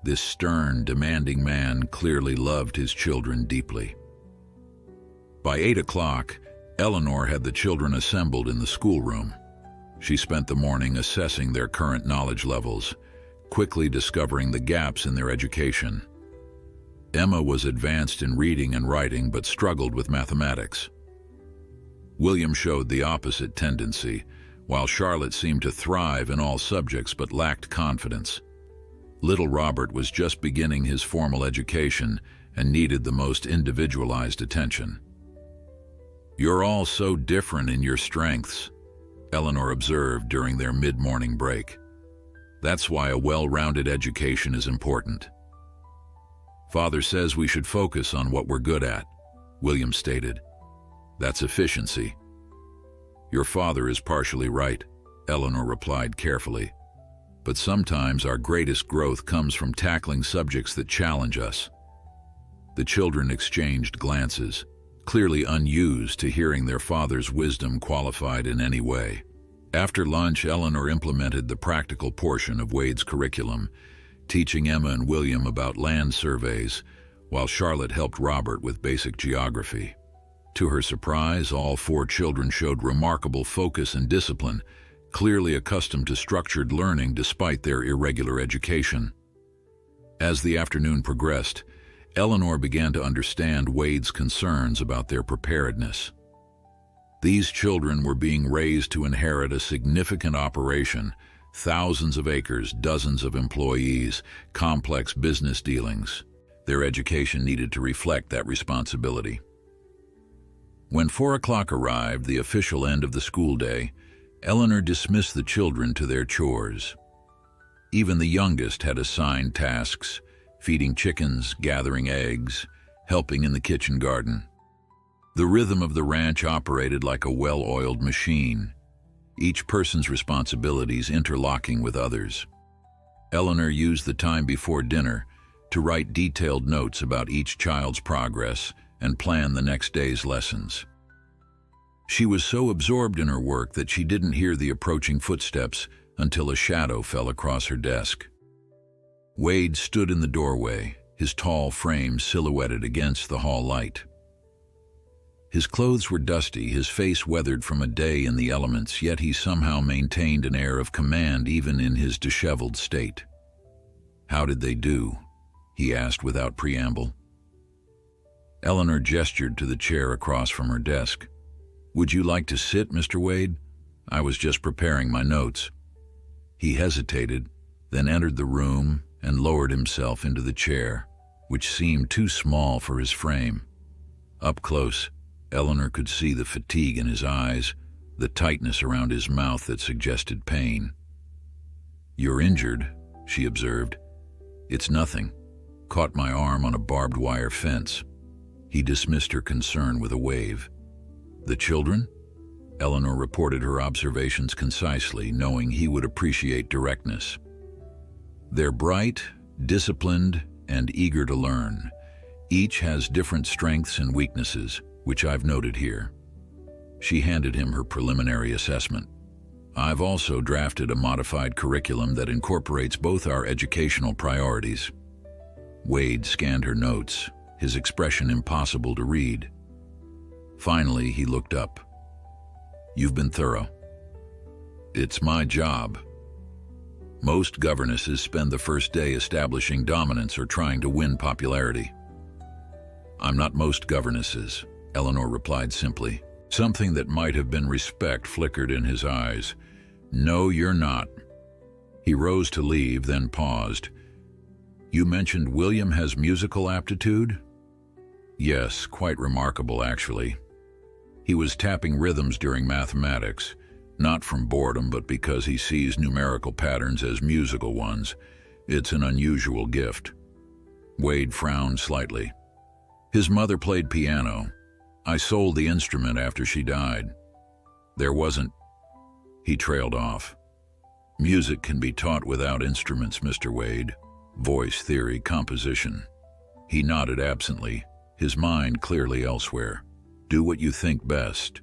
This stern, demanding man clearly loved his children deeply. By 8 o'clock, Eleanor had the children assembled in the schoolroom. She spent the morning assessing their current knowledge levels, quickly discovering the gaps in their education. Emma was advanced in reading and writing but struggled with mathematics. William showed the opposite tendency, while Charlotte seemed to thrive in all subjects but lacked confidence. Little Robert was just beginning his formal education, and needed the most individualized attention. "You're all so different in your strengths," Eleanor observed during their mid-morning break. "That's why a well-rounded education is important." "Father says we should focus on what we're good at," William stated. "That's efficiency." "Your father is partially right," Eleanor replied carefully. "But sometimes our greatest growth comes from tackling subjects that challenge us." The children exchanged glances, clearly unused to hearing their father's wisdom qualified in any way. After lunch, Eleanor implemented the practical portion of Wade's curriculum, teaching Emma and William about land surveys, while Charlotte helped Robert with basic geography. To her surprise, all 4 children showed remarkable focus and discipline, clearly accustomed to structured learning despite their irregular education. As the afternoon progressed, Eleanor began to understand Wade's concerns about their preparedness. These children were being raised to inherit a significant operation, thousands of acres, dozens of employees, complex business dealings. Their education needed to reflect that responsibility. When 4 o'clock arrived, the official end of the school day, Eleanor dismissed the children to their chores. Even the youngest had assigned tasks: feeding chickens, gathering eggs, helping in the kitchen garden. The rhythm of the ranch operated like a well-oiled machine, each person's responsibilities interlocking with others. Eleanor used the time before dinner to write detailed notes about each child's progress and plan the next day's lessons. She was so absorbed in her work that she didn't hear the approaching footsteps until a shadow fell across her desk. Wade stood in the doorway, his tall frame silhouetted against the hall light. His clothes were dusty, his face weathered from a day in the elements, yet he somehow maintained an air of command even in his disheveled state. "How did they do?" he asked without preamble. Eleanor gestured to the chair across from her desk. "Would you like to sit, Mr. Wade? I was just preparing my notes." He hesitated, then entered the room and lowered himself into the chair, which seemed too small for his frame. Up close, Eleanor could see the fatigue in his eyes, the tightness around his mouth that suggested pain. "You're injured," she observed. "It's nothing. Caught my arm on a barbed wire fence." He dismissed her concern with a wave. "The children?" Eleanor reported her observations concisely, knowing he would appreciate directness. "They're bright, disciplined, and eager to learn. Each has different strengths and weaknesses, which I've noted here." She handed him her preliminary assessment. "I've also drafted a modified curriculum that incorporates both our educational priorities." Wade scanned her notes, his expression impossible to read. Finally, he looked up. "You've been thorough." "It's my job." Most governesses spend the first day establishing dominance or trying to win popularity. "I'm not most governesses," Eleanor replied simply. Something that might have been respect flickered in his eyes. "No, you're not." He rose to leave, then paused. "You mentioned William has musical aptitude?" "Yes, quite remarkable, actually. He was tapping rhythms during mathematics, not from boredom, but because he sees numerical patterns as musical ones. It's an unusual gift." Wade frowned slightly. "His mother played piano. I sold the instrument after she died. There wasn't..." He trailed off. "Music can be taught without instruments, Mr. Wade. Voice, theory, composition." He nodded absently, his mind clearly elsewhere. "Do what you think best."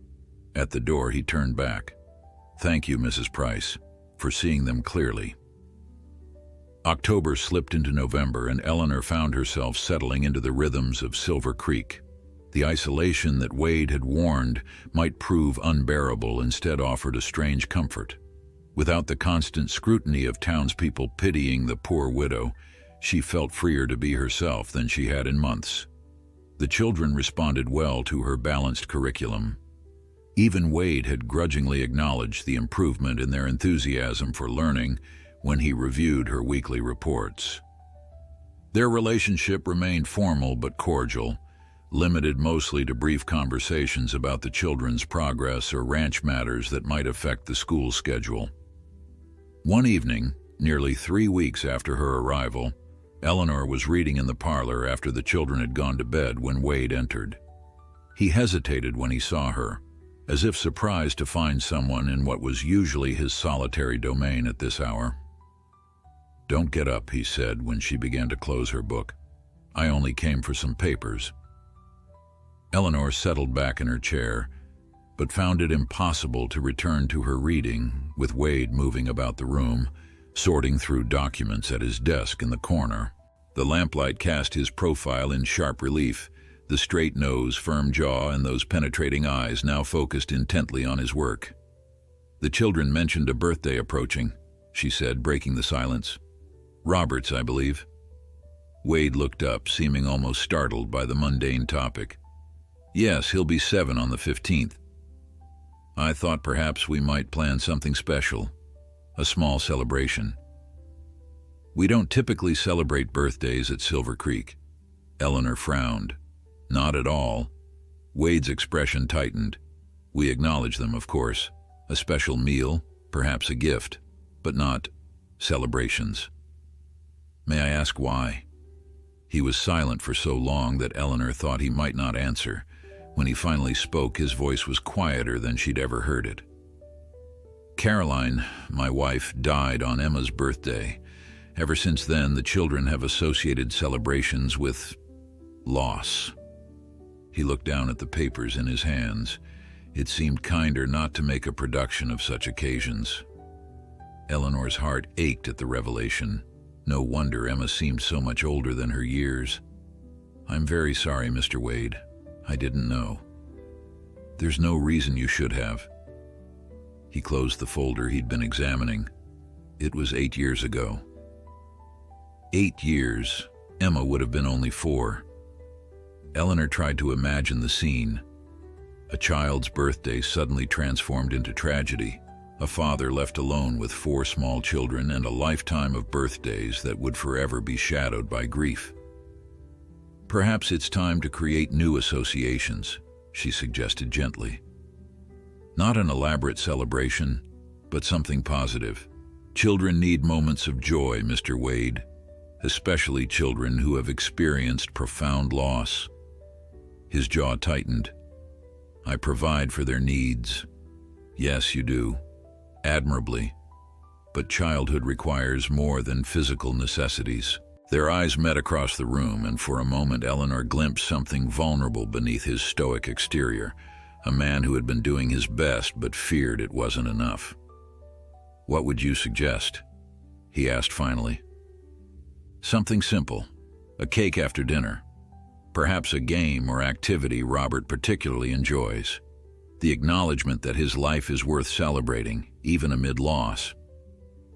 At the door, he turned back. "Thank you, Mrs. Price, for seeing them clearly." October slipped into November, and Eleanor found herself settling into the rhythms of Silver Creek. The isolation that Wade had warned might prove unbearable instead offered a strange comfort. Without the constant scrutiny of townspeople pitying the poor widow, she felt freer to be herself than she had in months. The children responded well to her balanced curriculum. Even Wade had grudgingly acknowledged the improvement in their enthusiasm for learning when he reviewed her weekly reports. Their relationship remained formal but cordial, limited mostly to brief conversations about the children's progress or ranch matters that might affect the school schedule. One evening, nearly 3 weeks after her arrival, Eleanor was reading in the parlor after the children had gone to bed when Wade entered. He hesitated when he saw her, as if surprised to find someone in what was usually his solitary domain at this hour. "Don't get up," he said when she began to close her book. "I only came for some papers." Eleanor settled back in her chair, but found it impossible to return to her reading, with Wade moving about the room, sorting through documents at his desk in the corner. The lamplight cast his profile in sharp relief, the straight nose, firm jaw, and those penetrating eyes now focused intently on his work. "The children mentioned a birthday approaching," she said, breaking the silence. "Robert's, I believe." Wade looked up, seeming almost startled by the mundane topic. "Yes, he'll be 7 on the 15th. I thought perhaps we might plan something special, a small celebration." "We don't typically celebrate birthdays at Silver Creek." Eleanor frowned. "Not at all." Wade's expression tightened. "We acknowledge them, of course. A special meal, perhaps a gift, but not celebrations." "May I ask why?" He was silent for so long that Eleanor thought he might not answer. When he finally spoke, his voice was quieter than she'd ever heard it. "Caroline, my wife, died on Emma's birthday. Ever since then, the children have associated celebrations with loss." He looked down at the papers in his hands. It seemed kinder not to make a production of such occasions. Eleanor's heart ached at the revelation. No wonder Emma seemed so much older than her years. "I'm very sorry, Mr. Wade. I didn't know." "There's no reason you should have." He closed the folder he'd been examining. It was 8 years ago. 8 years. Emma would have been only 4. Eleanor tried to imagine the scene. A child's birthday suddenly transformed into tragedy. A father left alone with 4 small children and a lifetime of birthdays that would forever be shadowed by grief. "Perhaps it's time to create new associations," she suggested gently. "Not an elaborate celebration, but something positive. Children need moments of joy, Mr. Wade, especially children who have experienced profound loss." His jaw tightened. "I provide for their needs." "Yes, you do. Admirably. But childhood requires more than physical necessities." Their eyes met across the room, and for a moment Eleanor glimpsed something vulnerable beneath his stoic exterior, a man who had been doing his best but feared it wasn't enough. "What would you suggest?" he asked finally. "Something simple. A cake after dinner. Perhaps a game or activity Robert particularly enjoys. The acknowledgement that his life is worth celebrating, even amid loss."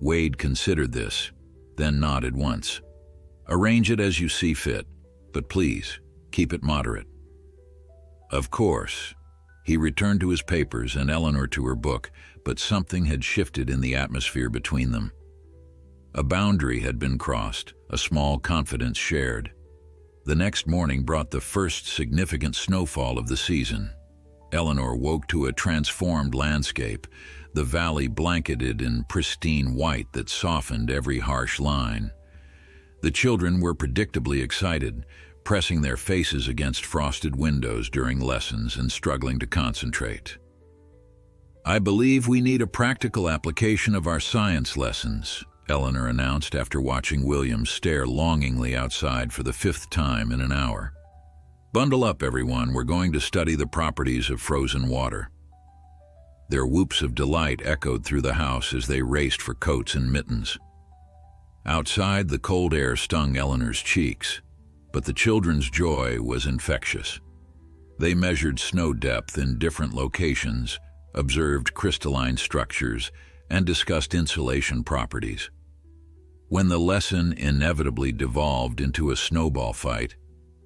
Wade considered this, then nodded once. "Arrange it as you see fit, but please, keep it moderate." "Of course." He returned to his papers and Eleanor to her book, but something had shifted in the atmosphere between them. A boundary had been crossed, a small confidence shared. The next morning brought the first significant snowfall of the season. Eleanor woke to a transformed landscape, the valley blanketed in pristine white that softened every harsh line. The children were predictably excited, pressing their faces against frosted windows during lessons and struggling to concentrate. "I believe we need a practical application of our science lessons," Eleanor announced after watching William stare longingly outside for the 5th time in an hour. "Bundle up, everyone. We're going to study the properties of frozen water." Their whoops of delight echoed through the house as they raced for coats and mittens. Outside, the cold air stung Eleanor's cheeks, but the children's joy was infectious. They measured snow depth in different locations, observed crystalline structures, and discussed insulation properties. When the lesson inevitably devolved into a snowball fight,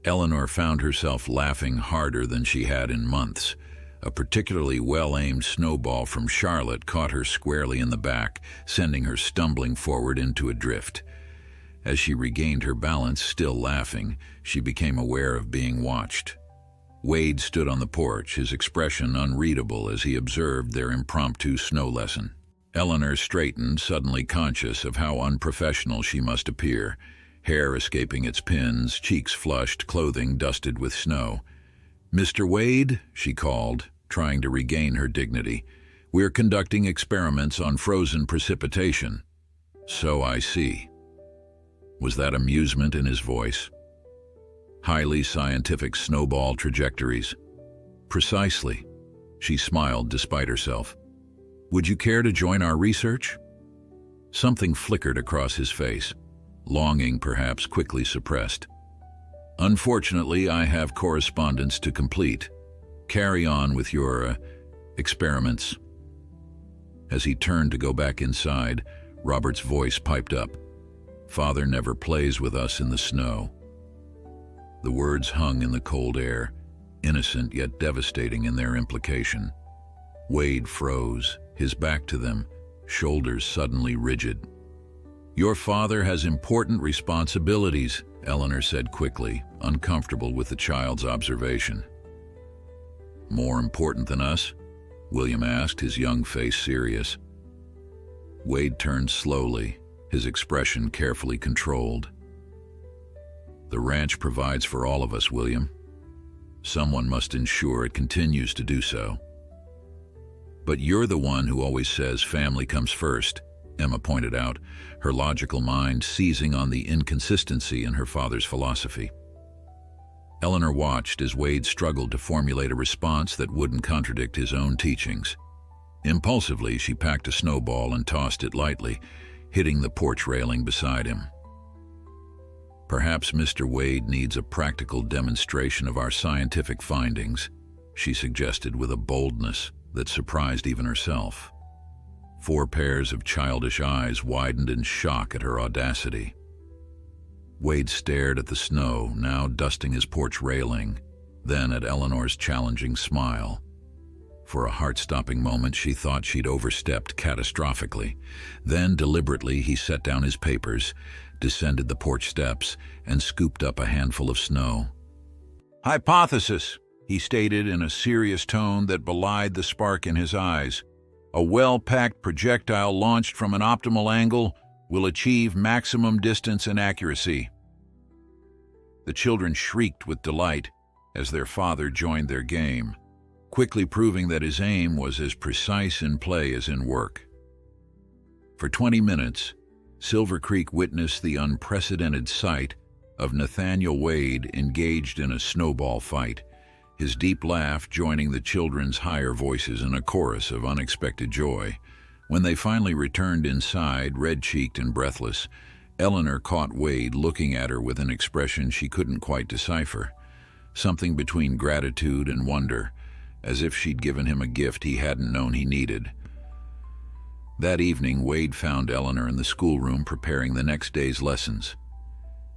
Eleanor found herself laughing harder than she had in months. A particularly well-aimed snowball from Charlotte caught her squarely in the back, sending her stumbling forward into a drift. As she regained her balance, still laughing, she became aware of being watched. Wade stood on the porch, his expression unreadable as he observed their impromptu snow lesson. Eleanor straightened, suddenly conscious of how unprofessional she must appear, hair escaping its pins, cheeks flushed, clothing dusted with snow. "Mr. Wade," she called, trying to regain her dignity, "we're conducting experiments on frozen precipitation." "So I see." Was that amusement in his voice? Highly scientific snowball trajectories. Precisely. She smiled despite herself. "Would you care to join our research?" Something flickered across his face, longing perhaps quickly suppressed. "Unfortunately, I have correspondence to complete. Carry on with your, experiments." As he turned to go back inside, Robert's voice piped up. "Father never plays with us in the snow." The words hung in the cold air, innocent yet devastating in their implication. Wade froze, his back to them, shoulders suddenly rigid. "Your father has important responsibilities," Eleanor said quickly, uncomfortable with the child's observation. "More important than us?" William asked, his young face serious. Wade turned slowly, his expression carefully controlled. "The ranch provides for all of us, William. Someone must ensure it continues to do so." "But you're the one who always says family comes first," Emma pointed out, her logical mind seizing on the inconsistency in her father's philosophy. Eleanor watched as Wade struggled to formulate a response that wouldn't contradict his own teachings. Impulsively, she packed a snowball and tossed it lightly, hitting the porch railing beside him. "Perhaps Mr. Wade needs a practical demonstration of our scientific findings," she suggested with a boldness that surprised even herself. 4 pairs of childish eyes widened in shock at her audacity. Wade stared at the snow, now dusting his porch railing, then at Eleanor's challenging smile. For a heart-stopping moment, she thought she'd overstepped catastrophically. Then, deliberately, he set down his papers, descended the porch steps, and scooped up a handful of snow. "Hypothesis," he stated in a serious tone that belied the spark in his eyes. "A well-packed projectile launched from an optimal angle will achieve maximum distance and accuracy." The children shrieked with delight as their father joined their game, quickly proving that his aim was as precise in play as in work. For 20 minutes, Silver Creek witnessed the unprecedented sight of Nathaniel Wade engaged in a snowball fight, his deep laugh joining the children's higher voices in a chorus of unexpected joy. When they finally returned inside, red-cheeked and breathless, Eleanor caught Wade looking at her with an expression she couldn't quite decipher, something between gratitude and wonder, as if she'd given him a gift he hadn't known he needed. That evening, Wade found Eleanor in the schoolroom preparing the next day's lessons.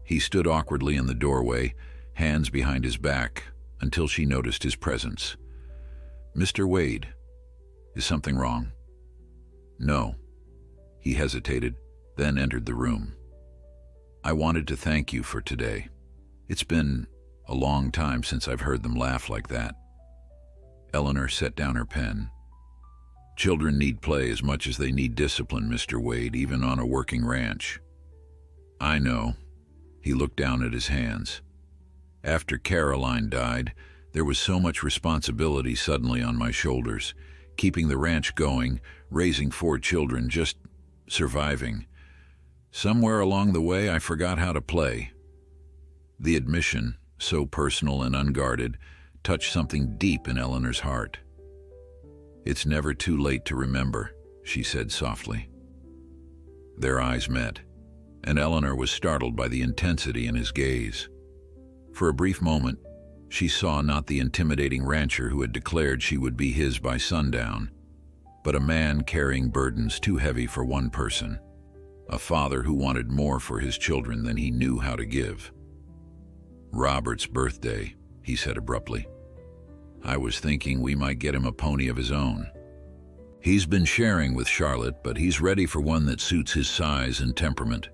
He stood awkwardly in the doorway, hands behind his back, until she noticed his presence. "Mr. Wade, is something wrong?" "No." He hesitated, then entered the room. "I wanted to thank you for today. It's been a long time since I've heard them laugh like that." Eleanor set down her pen. "Children need play as much as they need discipline, Mr. Wade, even on a working ranch." "I know." He looked down at his hands. "After Caroline died, there was so much responsibility suddenly on my shoulders, keeping the ranch going, raising 4 children, just surviving. Somewhere along the way, I forgot how to play." The admission, so personal and unguarded, touched something deep in Eleanor's heart. "It's never too late to remember," she said softly. Their eyes met, and Eleanor was startled by the intensity in his gaze. For a brief moment, she saw not the intimidating rancher who had declared she would be his by sundown, but a man carrying burdens too heavy for one person, a father who wanted more for his children than he knew how to give. "Robert's birthday," he said abruptly. "I was thinking we might get him a pony of his own. He's been sharing with Charlotte, but he's ready for one that suits his size and temperament."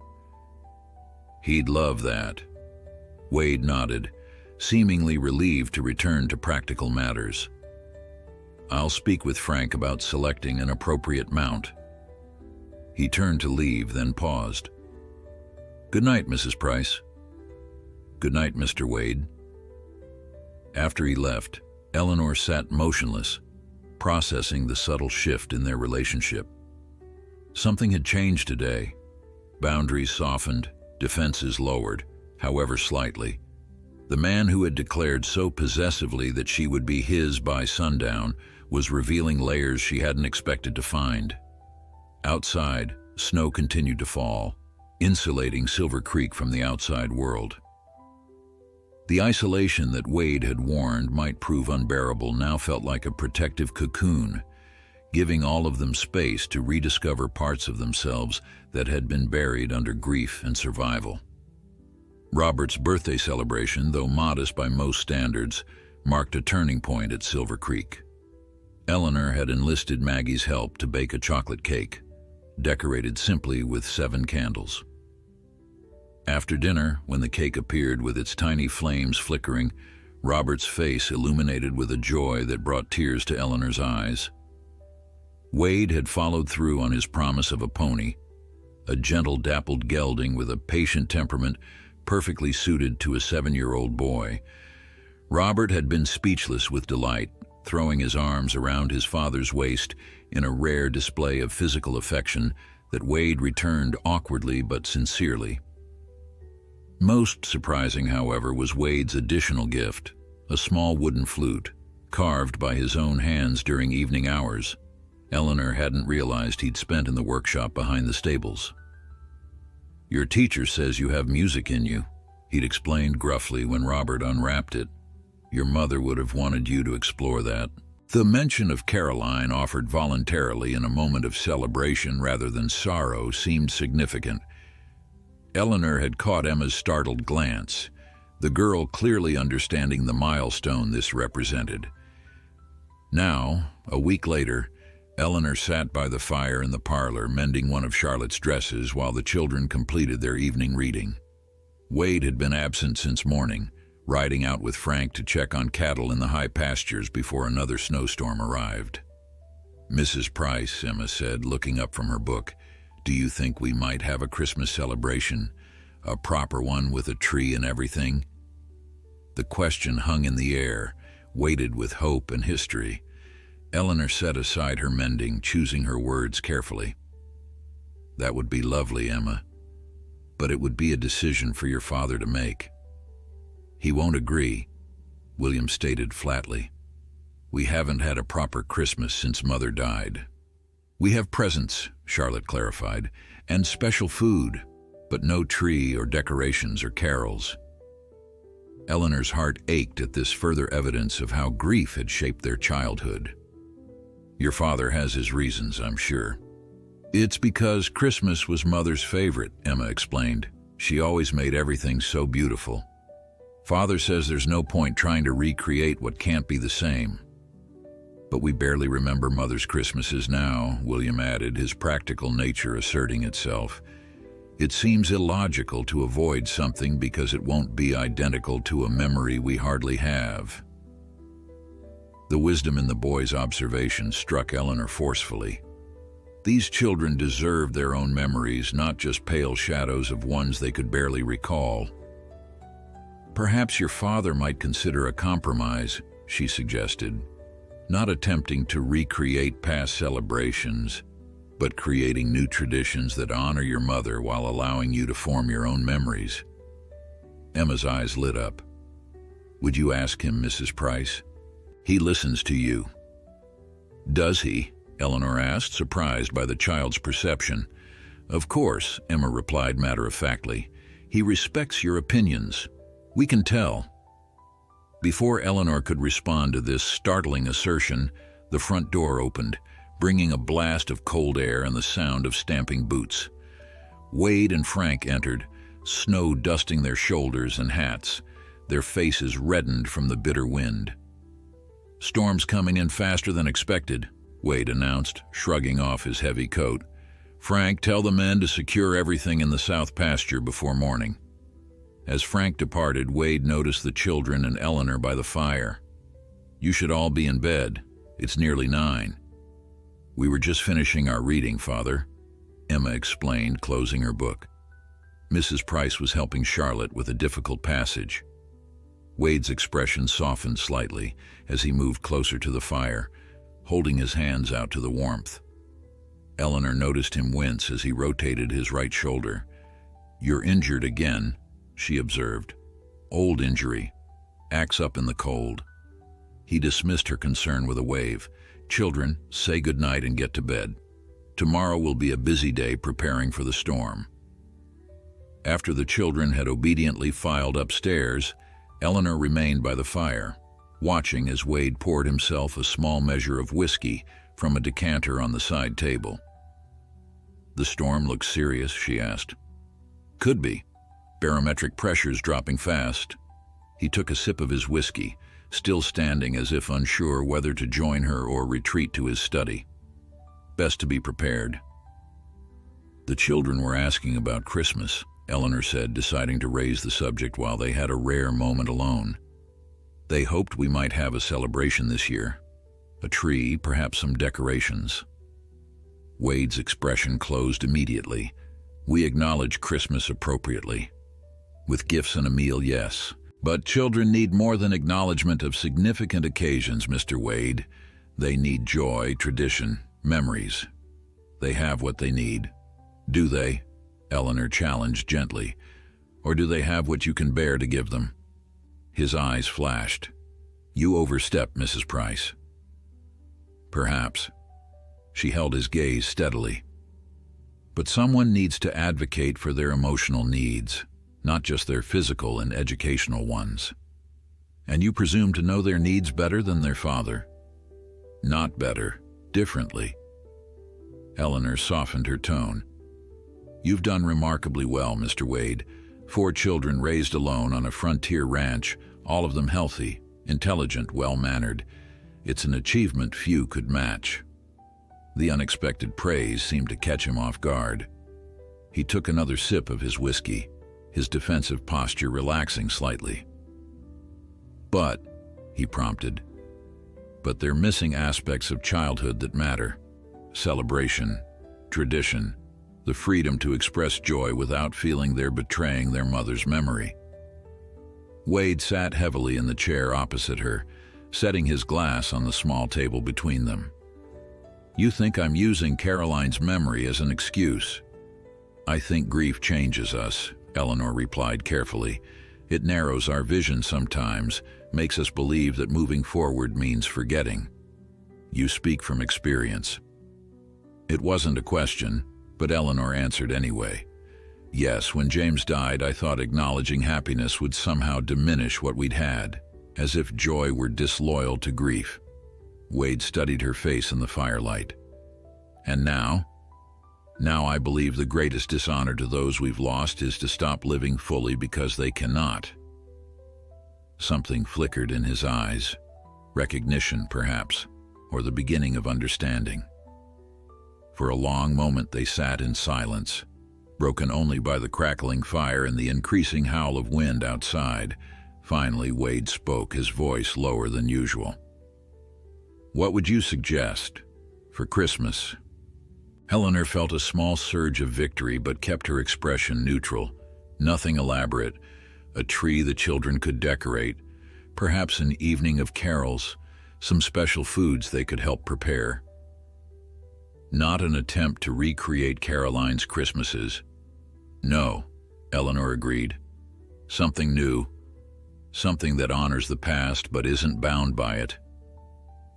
He'd love that. Wade nodded, seemingly relieved to return to practical matters. I'll speak with Frank about selecting an appropriate mount. He turned to leave, then paused. Good night, Mrs. Price. Good night, Mr. Wade. After he left, Eleanor sat motionless, processing the subtle shift in their relationship. Something had changed today. Boundaries softened, defenses lowered, however slightly. The man who had declared so possessively that she would be his by sundown was revealing layers she hadn't expected to find. Outside, snow continued to fall, insulating Silver Creek from the outside world. The isolation that Wade had warned might prove unbearable now felt like a protective cocoon, giving all of them space to rediscover parts of themselves that had been buried under grief and survival. Robert's birthday celebration, though modest by most standards, marked a turning point at Silver Creek. Eleanor had enlisted Maggie's help to bake a chocolate cake, decorated simply with 7 candles. After dinner, when the cake appeared with its tiny flames flickering, Robert's face illuminated with a joy that brought tears to Eleanor's eyes. Wade had followed through on his promise of a pony, a gentle dappled gelding with a patient temperament perfectly suited to a 7-year-old boy. Robert had been speechless with delight, throwing his arms around his father's waist in a rare display of physical affection that Wade returned awkwardly but sincerely. Most surprising, however, was Wade's additional gift, a small wooden flute, carved by his own hands during evening hours. Eleanor hadn't realized he'd spent in the workshop behind the stables. Your teacher says you have music in you, he'd explained gruffly when Robert unwrapped it. Your mother would have wanted you to explore that. The mention of Caroline, offered voluntarily in a moment of celebration rather than sorrow, seemed significant. Eleanor had caught Emma's startled glance, the girl clearly understanding the milestone this represented. Now, a week later, Eleanor sat by the fire in the parlor, mending one of Charlotte's dresses while the children completed their evening reading. Wade had been absent since morning, riding out with Frank to check on cattle in the high pastures before another snowstorm arrived. Mrs. Price, Emma said, looking up from her book, do you think we might have a Christmas celebration? A proper one with a tree and everything? The question hung in the air, weighted with hope and history. Eleanor set aside her mending, choosing her words carefully. That would be lovely, Emma, but it would be a decision for your father to make. He won't agree, William stated flatly. We haven't had a proper Christmas since Mother died. We have presents, Charlotte clarified, and special food, but no tree or decorations or carols. Eleanor's heart ached at this further evidence of how grief had shaped their childhood. Your father has his reasons, I'm sure. It's because Christmas was Mother's favorite, Emma explained. She always made everything so beautiful. Father says there's no point trying to recreate what can't be the same. But we barely remember Mother's Christmases now, William added, his practical nature asserting itself. It seems illogical to avoid something because it won't be identical to a memory we hardly have. The wisdom in the boy's observation struck Eleanor forcefully. These children deserved their own memories, not just pale shadows of ones they could barely recall. Perhaps your father might consider a compromise, she suggested. Not attempting to recreate past celebrations, but creating new traditions that honor your mother while allowing you to form your own memories. Emma's eyes lit up. Would you ask him, Mrs. Price? He listens to you. Does he? Eleanor asked, surprised by the child's perception. Of course, Emma replied matter-of-factly. He respects your opinions. We can tell. Before Eleanor could respond to this startling assertion, the front door opened, bringing a blast of cold air and the sound of stamping boots. Wade and Frank entered, snow dusting their shoulders and hats, their faces reddened from the bitter wind. Storm's coming in faster than expected, Wade announced, shrugging off his heavy coat. Frank, tell the men to secure everything in the south pasture before morning. As Frank departed, Wade noticed the children and Eleanor by the fire. "You should all be in bed. It's nearly 9. "We were just finishing our reading, Father," Emma explained, closing her book. Mrs. Price was helping Charlotte with a difficult passage. Wade's expression softened slightly as he moved closer to the fire, holding his hands out to the warmth. Eleanor noticed him wince as he rotated his right shoulder. "You're injured again," she observed. "Old injury. Acts up in the cold." He dismissed her concern with a wave. "Children, say goodnight and get to bed. Tomorrow will be a busy day preparing for the storm." After the children had obediently filed upstairs, Eleanor remained by the fire, watching as Wade poured himself a small measure of whiskey from a decanter on the side table. "The storm looks serious?" she asked. "Could be. Barometric pressure's dropping fast." He took a sip of his whiskey, still standing as if unsure whether to join her or retreat to his study. "Best to be prepared." "The children were asking about Christmas," Eleanor said, deciding to raise the subject while they had a rare moment alone. "They hoped we might have a celebration this year. A tree, perhaps some decorations." Wade's expression closed immediately. "We acknowledge Christmas appropriately. With gifts and a meal, yes. But children need more than acknowledgement of significant occasions, Mr. Wade. They need joy, tradition, memories. They have what they need." "Do they?" Eleanor challenged gently. "Or do they have what you can bear to give them?" His eyes flashed. "You overstep, Mrs. Price." "Perhaps." She held his gaze steadily. "But someone needs to advocate for their emotional needs, not just their physical and educational ones. And you presume to know their needs better than their father." "Not better, differently." Eleanor softened her tone. "You've done remarkably well, Mr. Wade. 4 children raised alone on a frontier ranch, all of them healthy, intelligent, well-mannered. It's an achievement few could match." The unexpected praise seemed to catch him off guard. He took another sip of his whiskey, his defensive posture relaxing slightly. "But," he prompted, "but they're missing aspects of childhood that matter. Celebration, tradition, the freedom to express joy without feeling they're betraying their mother's memory." Wade sat heavily in the chair opposite her, setting his glass on the small table between them. "You think I'm using Caroline's memory as an excuse?" "I think grief changes us," Eleanor replied carefully. "It narrows our vision sometimes, makes us believe that moving forward means forgetting." "You speak from experience." It wasn't a question, but Eleanor answered anyway. "Yes, when James died, I thought acknowledging happiness would somehow diminish what we'd had, as if joy were disloyal to grief." Wade studied her face in the firelight. "And now? Now I believe the greatest dishonor to those we've lost is to stop living fully because they cannot." Something flickered in his eyes. Recognition, perhaps, or the beginning of understanding. For a long moment they sat in silence, broken only by the crackling fire and the increasing howl of wind outside. Finally, Wade spoke, his voice lower than usual. "What would you suggest for Christmas?" Eleanor felt a small surge of victory but kept her expression neutral. Nothing elaborate. A tree the children could decorate, perhaps an evening of carols, some special foods they could help prepare. Not an attempt to recreate Caroline's Christmases. "No," Eleanor agreed. "Something new. Something that honors the past but isn't bound by it."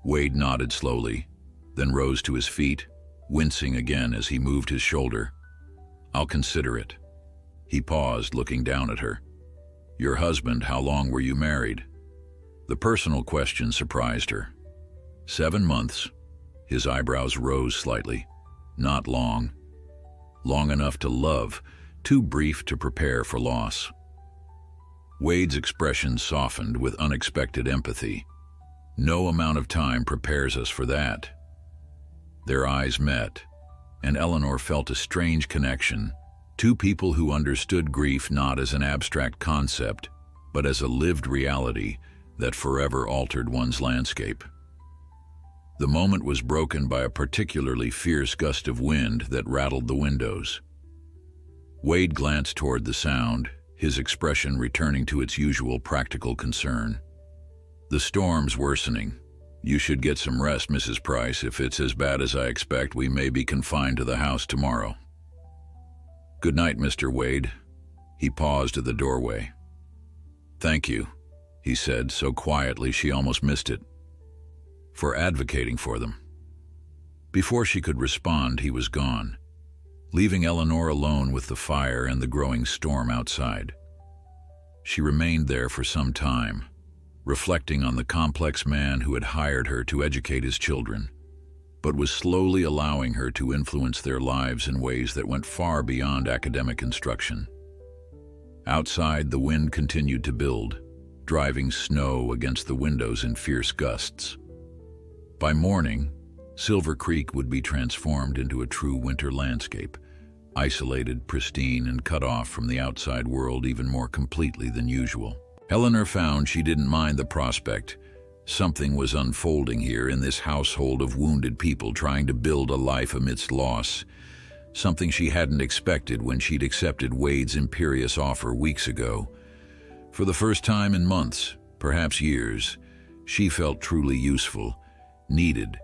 Wade nodded slowly, then rose to his feet, wincing again as he moved his shoulder. "I'll consider it." He paused, looking down at her. "Your husband, how long were you married?" The personal question surprised her. 7 months. His eyebrows rose slightly. "Not long. Long enough to love, too brief to prepare for loss." Wade's expression softened with unexpected empathy. "No amount of time prepares us for that." Their eyes met, and Eleanor felt a strange connection, Two people who understood grief not as an abstract concept, but as a lived reality that forever altered one's landscape. The moment was broken by a particularly fierce gust of wind that rattled the windows. Wade glanced toward the sound, his expression returning to its usual practical concern. "The storm's worsening. You should get some rest, Mrs. Price. If it's as bad as I expect, we may be confined to the house tomorrow." "Good night, Mr. Wade." He paused at the doorway. "Thank you," he said so quietly she almost missed it, "for advocating for them." Before she could respond, he was gone, leaving Eleanor alone with the fire and the growing storm outside. She remained there for some time, reflecting on the complex man who had hired her to educate his children, but was slowly allowing her to influence their lives in ways that went far beyond academic instruction. Outside, the wind continued to build, driving snow against the windows in fierce gusts. By morning, Silver Creek would be transformed into a true winter landscape, isolated, pristine, and cut off from the outside world even more completely than usual. Eleanor found she didn't mind the prospect. Something was unfolding here in this household of wounded people trying to build a life amidst loss, something she hadn't expected when she'd accepted Wade's imperious offer weeks ago. For the first time in months, perhaps years, she felt truly useful, needed,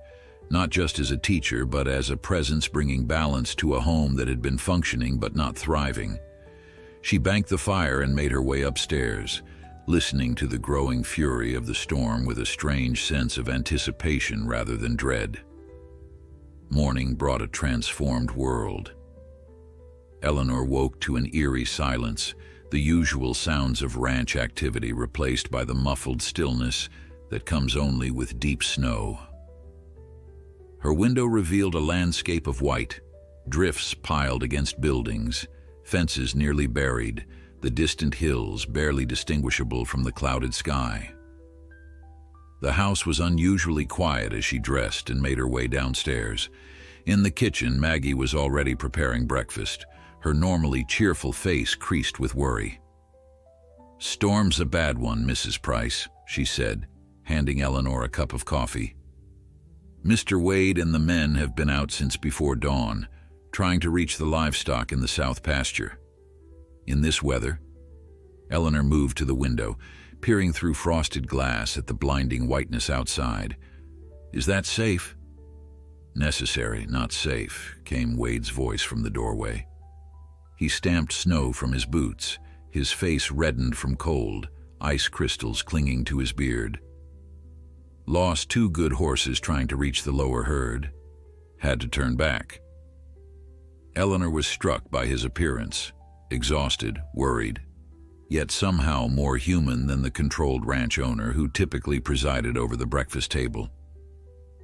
not just as a teacher, but as a presence bringing balance to a home that had been functioning but not thriving. She banked the fire and made her way upstairs, listening to the growing fury of the storm with a strange sense of anticipation rather than dread. Morning brought a transformed world. Eleanor woke to an eerie silence, the usual sounds of ranch activity replaced by the muffled stillness that comes only with deep snow. Her window revealed a landscape of white, drifts piled against buildings, fences nearly buried, the distant hills barely distinguishable from the clouded sky. The house was unusually quiet as she dressed and made her way downstairs. In the kitchen, Maggie was already preparing breakfast, her normally cheerful face creased with worry. "Storm's a bad one, Mrs. Price," she said, handing Eleanor a cup of coffee. "Mr. Wade and the men have been out since before dawn, trying to reach the livestock in the south pasture. In this weather?" Eleanor moved to the window, peering through frosted glass at the blinding whiteness outside. "Is that safe?" "Necessary, not safe," came Wade's voice from the doorway. He stamped snow from his boots, his face reddened from cold, ice crystals clinging to his beard. "Lost 2 good horses trying to reach the lower herd. Had to turn back." Eleanor was struck by his appearance, exhausted, worried, yet somehow more human than the controlled ranch owner who typically presided over the breakfast table.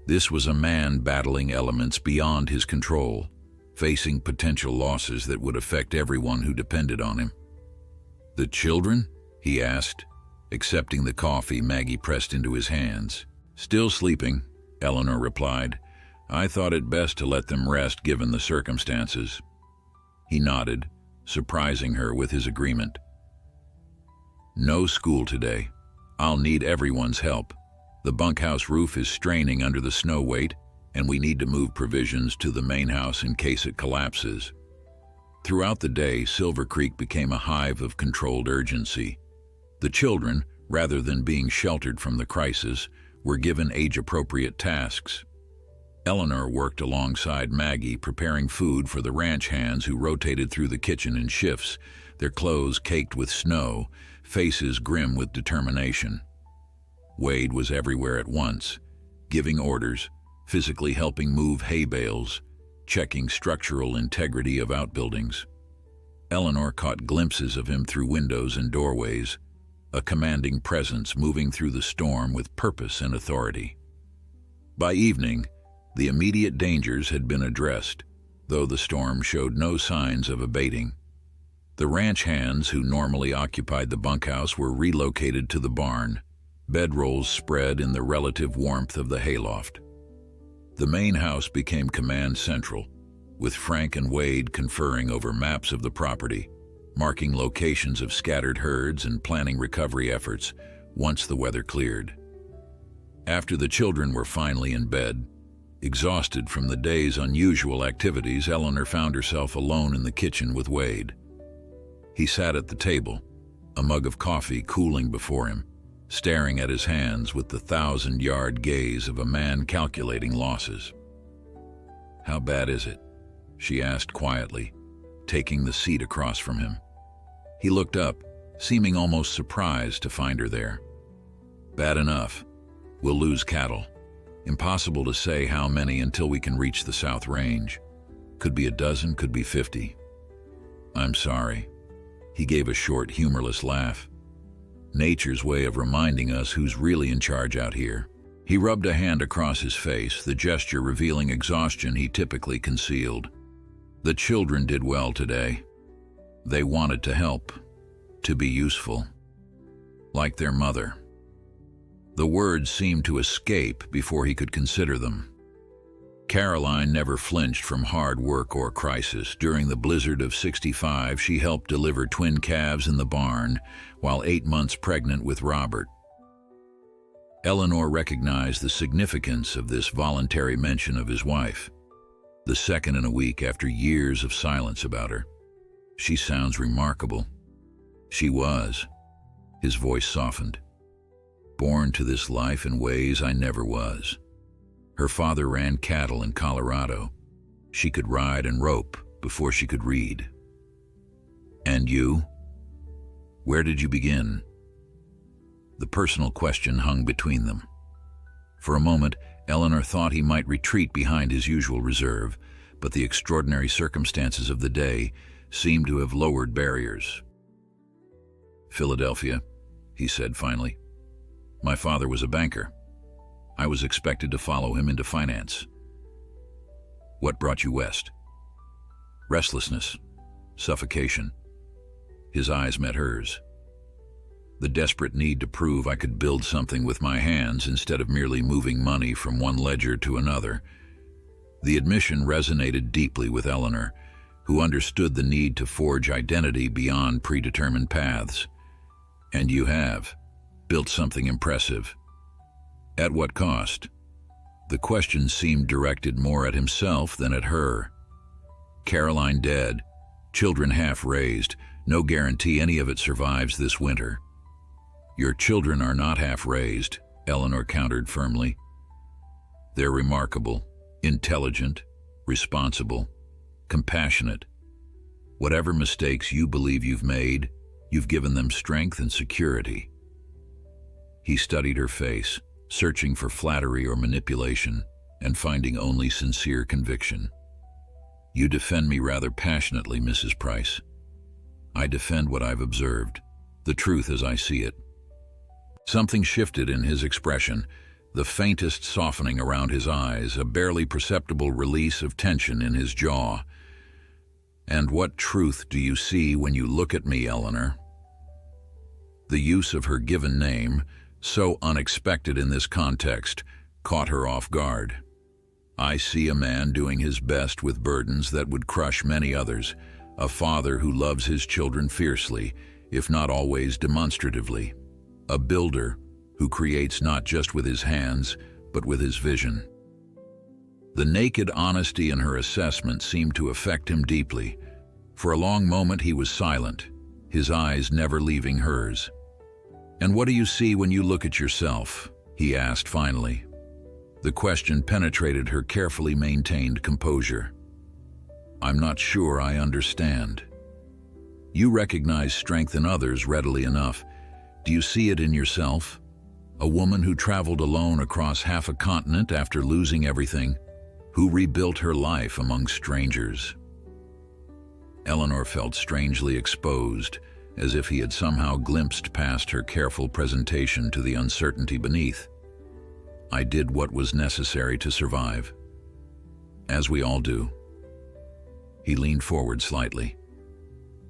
This was a man battling elements beyond his control, facing potential losses that would affect everyone who depended on him. "The children?" he asked, accepting the coffee Maggie pressed into his hands. "Still sleeping," Eleanor replied. "I thought it best to let them rest given the circumstances." He nodded, surprising her with his agreement. "No school today. I'll need everyone's help. The bunkhouse roof is straining under the snow weight, and we need to move provisions to the main house in case it collapses." Throughout the day, Silver Creek became a hive of controlled urgency. The children, rather than being sheltered from the crisis, were given age-appropriate tasks. Eleanor worked alongside Maggie, preparing food for the ranch hands who rotated through the kitchen in shifts, their clothes caked with snow, faces grim with determination. Wade was everywhere at once, giving orders, physically helping move hay bales, checking structural integrity of outbuildings. Eleanor caught glimpses of him through windows and doorways, a commanding presence moving through the storm with purpose and authority. By evening, the immediate dangers had been addressed, though the storm showed no signs of abating. The ranch hands who normally occupied the bunkhouse were relocated to the barn, bedrolls spread in the relative warmth of the hayloft. The main house became command central, with Frank and Wade conferring over maps of the property, marking locations of scattered herds and planning recovery efforts once the weather cleared. After the children were finally in bed, exhausted from the day's unusual activities, Eleanor found herself alone in the kitchen with Wade. He sat at the table, a mug of coffee cooling before him, staring at his hands with the 1,000-yard gaze of a man calculating losses. "How bad is it?" she asked quietly, taking the seat across from him. He looked up, seeming almost surprised to find her there. "Bad enough. We'll lose cattle. Impossible to say how many until we can reach the South Range. Could be a dozen, could be 50. I'm sorry." He gave a short, humorless laugh. Nature's way of reminding us who's really in charge out here. He rubbed a hand across his face, the gesture revealing exhaustion he typically concealed. "The children did well today. They wanted to help, to be useful, like their mother." The words seemed to escape before he could consider them. Caroline never flinched from hard work or crisis. During the blizzard of '65, she helped deliver twin calves in the barn while 8 months pregnant with Robert. Eleanor recognized the significance of this voluntary mention of his wife, the second in a week after years of silence about her. "She sounds remarkable." She was. His voice softened. "Born to this life in ways I never was. Her father ran cattle in Colorado. She could ride and rope before she could read." "And you? Where did you begin?" The personal question hung between them. For a moment, Eleanor thought he might retreat behind his usual reserve, but the extraordinary circumstances of the day seemed to have lowered barriers. "Philadelphia," he said finally. "My father was a banker. I was expected to follow him into finance." "What brought you west?" "Restlessness. Suffocation." His eyes met hers. "The desperate need to prove I could build something with my hands instead of merely moving money from one ledger to another." The admission resonated deeply with Eleanor, who understood the need to forge identity beyond predetermined paths. "And you have built something impressive. At what cost?" The question seemed directed more at himself than at her. "Caroline dead, children half raised, no guarantee any of it survives this winter." "Your children are not half raised," Eleanor countered firmly. "They're remarkable, intelligent, responsible, compassionate. Whatever mistakes you believe you've made, you've given them strength and security." He studied her face, searching for flattery or manipulation, and finding only sincere conviction. "You defend me rather passionately, Mrs. Price." "I defend what I've observed, the truth as I see it." Something shifted in his expression, the faintest softening around his eyes, a barely perceptible release of tension in his jaw. "And what truth do you see when you look at me, Eleanor?" The use of her given name, so unexpected in this context, caught her off guard. "I see a man doing his best with burdens that would crush many others, a father who loves his children fiercely, if not always demonstratively, a builder who creates not just with his hands, but with his vision." The naked honesty in her assessment seemed to affect him deeply. For a long moment he was silent, his eyes never leaving hers. "And what do you see when you look at yourself?" he asked finally. The question penetrated her carefully maintained composure. "I'm not sure I understand." "You recognize strength in others readily enough. Do you see it in yourself? A woman who traveled alone across half a continent after losing everything, who rebuilt her life among strangers." Eleanor felt strangely exposed, as if he had somehow glimpsed past her careful presentation to the uncertainty beneath. "I did what was necessary to survive. As we all do." He leaned forward slightly.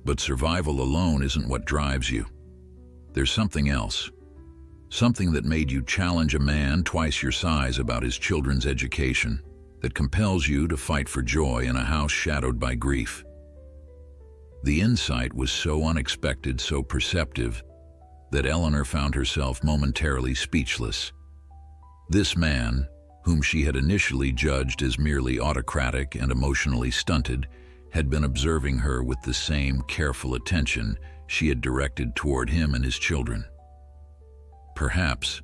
"But survival alone isn't what drives you. There's something else. Something that made you challenge a man twice your size about his children's education. that compels you to fight for joy in a house shadowed by grief. The insight was so unexpected, so perceptive, that Eleanor found herself momentarily speechless. This man, whom she had initially judged as merely autocratic and emotionally stunted, had been observing her with the same careful attention she had directed toward him and his children. "Perhaps,"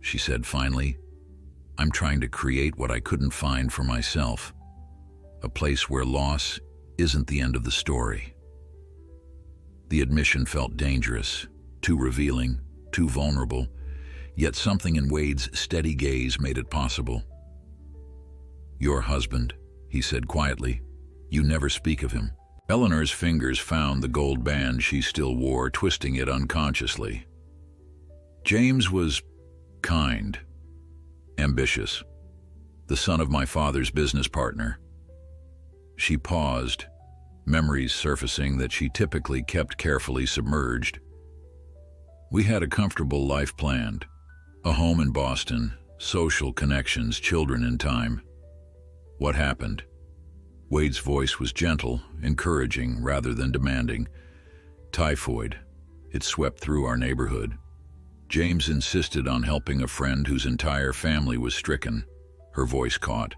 she said finally, "I'm trying to create what I couldn't find for myself, a place where loss isn't the end of the story." The admission felt dangerous, too revealing, too vulnerable, yet something in Wade's steady gaze made it possible. "Your husband," he said quietly. "You never speak of him." Eleanor's fingers found the gold band she still wore, twisting it unconsciously. "James was kind, ambitious, the son of my father's business partner." She paused, memories surfacing that she typically kept carefully submerged. "We had a comfortable life planned, a home in Boston, social connections, children in time." "What happened?" Wade's voice was gentle, encouraging rather than demanding. "Typhoid. It swept through our neighborhood. James insisted on helping a friend whose entire family was stricken." Her voice caught.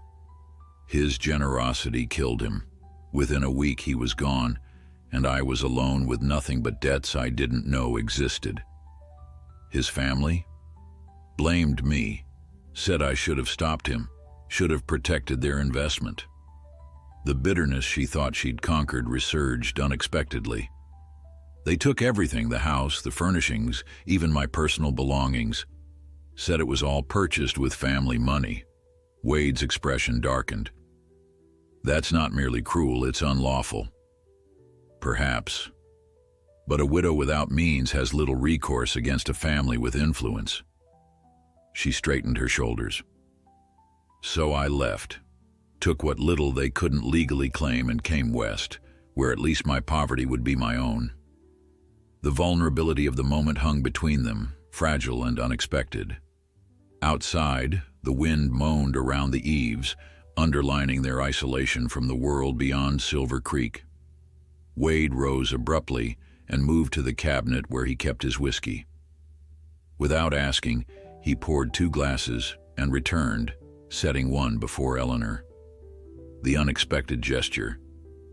"His generosity killed him. Within a week he was gone, and I was alone with nothing but debts I didn't know existed. His family blamed me, said I should have stopped him, should have protected their investment." The bitterness she thought she'd conquered resurged unexpectedly. "They took everything, the house, the furnishings, even my personal belongings. Said it was all purchased with family money." Wade's expression darkened. "That's not merely cruel, it's unlawful." "Perhaps. But a widow without means has little recourse against a family with influence." She straightened her shoulders. "So I left. Took what little they couldn't legally claim and came west, where at least my poverty would be my own." The vulnerability of the moment hung between them, fragile and unexpected. Outside, the wind moaned around the eaves, underlining their isolation from the world beyond Silver Creek. Wade rose abruptly and moved to the cabinet where he kept his whiskey. Without asking, he poured 2 glasses and returned, setting one before Eleanor. The unexpected gesture,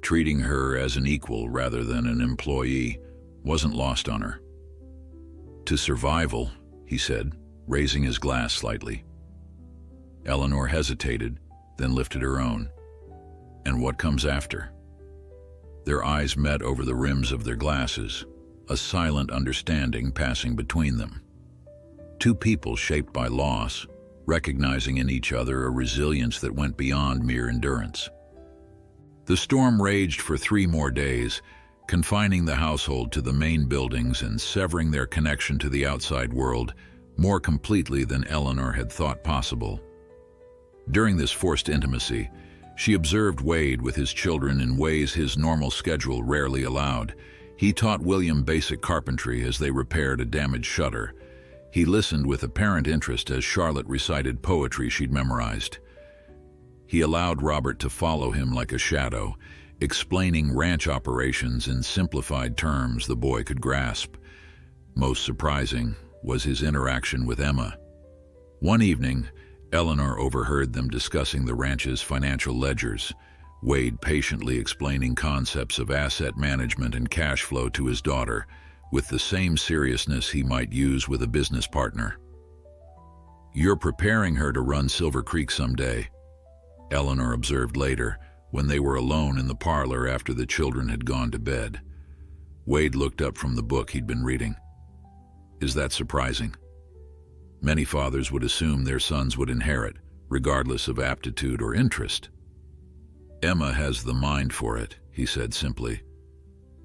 treating her as an equal rather than an employee, wasn't lost on her. "To survival," he said, raising his glass slightly. Eleanor hesitated, then lifted her own. "And what comes after?" Their eyes met over the rims of their glasses, a silent understanding passing between them. Two people shaped by loss, recognizing in each other a resilience that went beyond mere endurance. The storm raged for 3 more days, confining the household to the main buildings and severing their connection to the outside world more completely than Eleanor had thought possible. During this forced intimacy, she observed Wade with his children in ways his normal schedule rarely allowed. He taught William basic carpentry as they repaired a damaged shutter. He listened with apparent interest as Charlotte recited poetry she'd memorized. He allowed Robert to follow him like a shadow, explaining ranch operations in simplified terms the boy could grasp. Most surprising was his interaction with Emma. One evening, Eleanor overheard them discussing the ranch's financial ledgers, Wade patiently explaining concepts of asset management and cash flow to his daughter, with the same seriousness he might use with a business partner. "You're preparing her to run Silver Creek someday," Eleanor observed later, when they were alone in the parlor after the children had gone to bed. Wade looked up from the book he'd been reading. "Is that surprising?" Many fathers would assume their sons would inherit, regardless of aptitude or interest. "Emma has the mind for it," he said simply.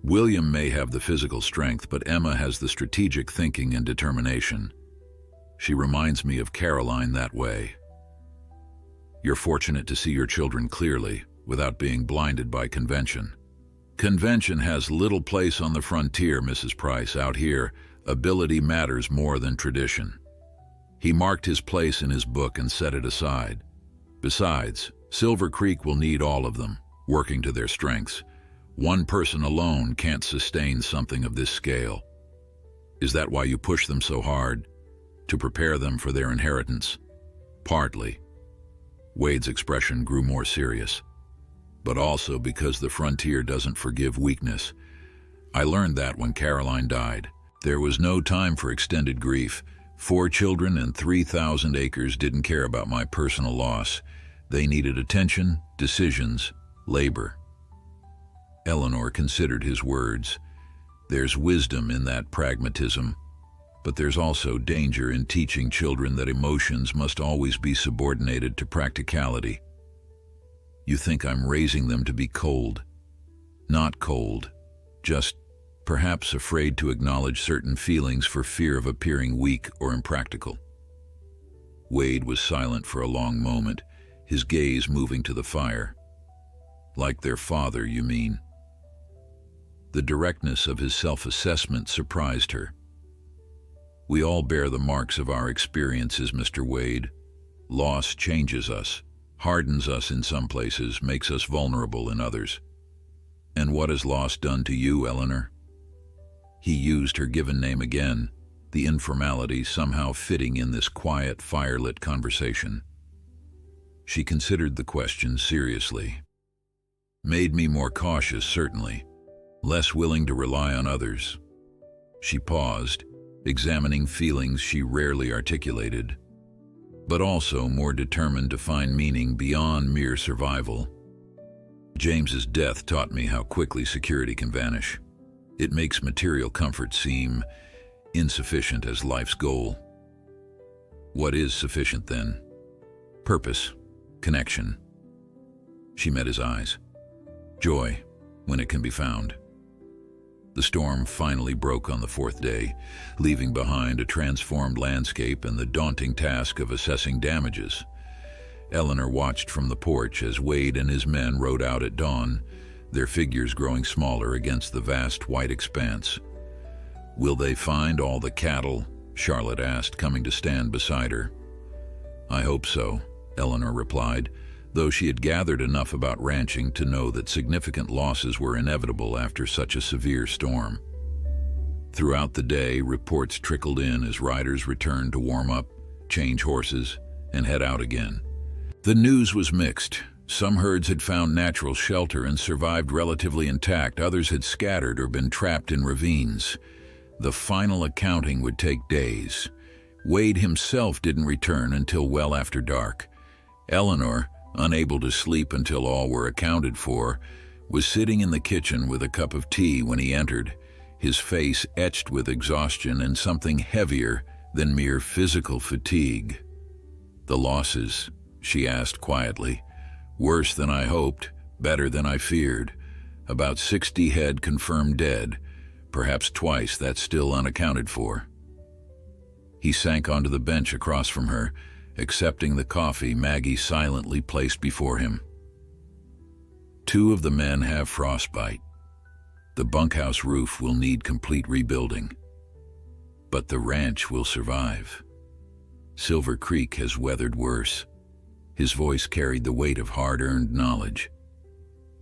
"William may have the physical strength, but Emma has the strategic thinking and determination. She reminds me of Caroline that way." "You're fortunate to see your children clearly, without being blinded by convention." "Convention has little place on the frontier, Mrs. Price. Out here, ability matters more than tradition." He marked his place in his book and set it aside. "Besides, Silver Creek will need all of them, working to their strengths. One person alone can't sustain something of this scale. Is that why you push them so hard? To prepare them for their inheritance? Partly. Wade's expression grew more serious. But also because the frontier doesn't forgive weakness. I learned that when Caroline died. There was no time for extended grief. 4 children and 3,000 acres didn't care about my personal loss. They needed attention, decisions, labor. Eleanor considered his words. There's wisdom in that pragmatism, but there's also danger in teaching children that emotions must always be subordinated to practicality. You think I'm raising them to be cold. Not cold, just perhaps afraid to acknowledge certain feelings for fear of appearing weak or impractical. Wade was silent for a long moment, his gaze moving to the fire. Like their father, you mean? The directness of his self-assessment surprised her. We all bear the marks of our experiences, Mr. Wade. Loss changes us, hardens us in some places, makes us vulnerable in others. And what has loss done to you, Eleanor? He used her given name again, the informality somehow fitting in this quiet, firelit conversation. She considered the question seriously. Made me more cautious, certainly. Less willing to rely on others. She paused, examining feelings she rarely articulated, but also more determined to find meaning beyond mere survival. James's death taught me how quickly security can vanish. It makes material comfort seem insufficient as life's goal. What is sufficient then? Purpose, connection. She met his eyes. Joy, when it can be found. The storm finally broke on the 4th day, leaving behind a transformed landscape and the daunting task of assessing damages. Eleanor watched from the porch as Wade and his men rode out at dawn, their figures growing smaller against the vast white expanse. Will they find all the cattle? Charlotte asked, coming to stand beside her. I hope so, Eleanor replied, though she had gathered enough about ranching to know that significant losses were inevitable after such a severe storm. Throughout the day, reports trickled in as riders returned to warm up, change horses, and head out again. The news was mixed. Some herds had found natural shelter and survived relatively intact. Others had scattered or been trapped in ravines. The final accounting would take days. Wade himself didn't return until well after dark. Eleanor, unable to sleep until all were accounted for, was sitting in the kitchen with a cup of tea when he entered, his face etched with exhaustion and something heavier than mere physical fatigue. The losses, she asked quietly. Worse than I hoped, better than I feared. About 60 head confirmed dead, perhaps twice that still unaccounted for. He sank onto the bench across from her, accepting the coffee Maggie silently placed before him. 2 of the men have frostbite. The bunkhouse roof will need complete rebuilding. But the ranch will survive. Silver Creek has weathered worse. His voice carried the weight of hard-earned knowledge.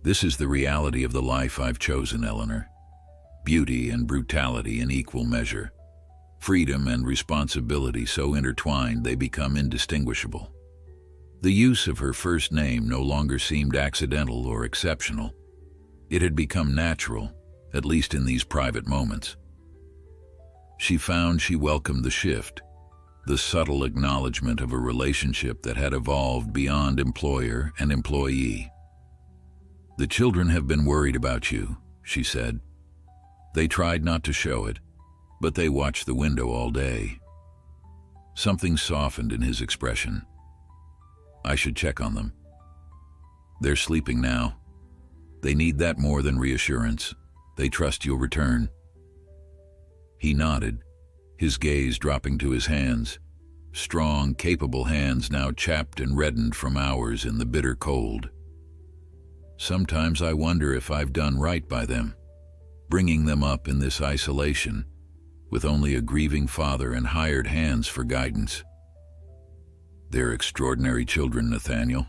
This is the reality of the life I've chosen, Eleanor. Beauty and brutality in equal measure. Freedom and responsibility so intertwined they become indistinguishable. The use of her first name no longer seemed accidental or exceptional. It had become natural, at least in these private moments. She found she welcomed the shift, the subtle acknowledgement of a relationship that had evolved beyond employer and employee. The children have been worried about you, she said. They tried not to show it, but they watched the window all day. Something softened in his expression. I should check on them. They're sleeping now. They need that more than reassurance. They trust you'll return. He nodded, his gaze dropping to his hands. Strong, capable hands now chapped and reddened from hours in the bitter cold. Sometimes I wonder if I've done right by them, bringing them up in this isolation, with only a grieving father and hired hands for guidance. They're extraordinary children, Nathaniel.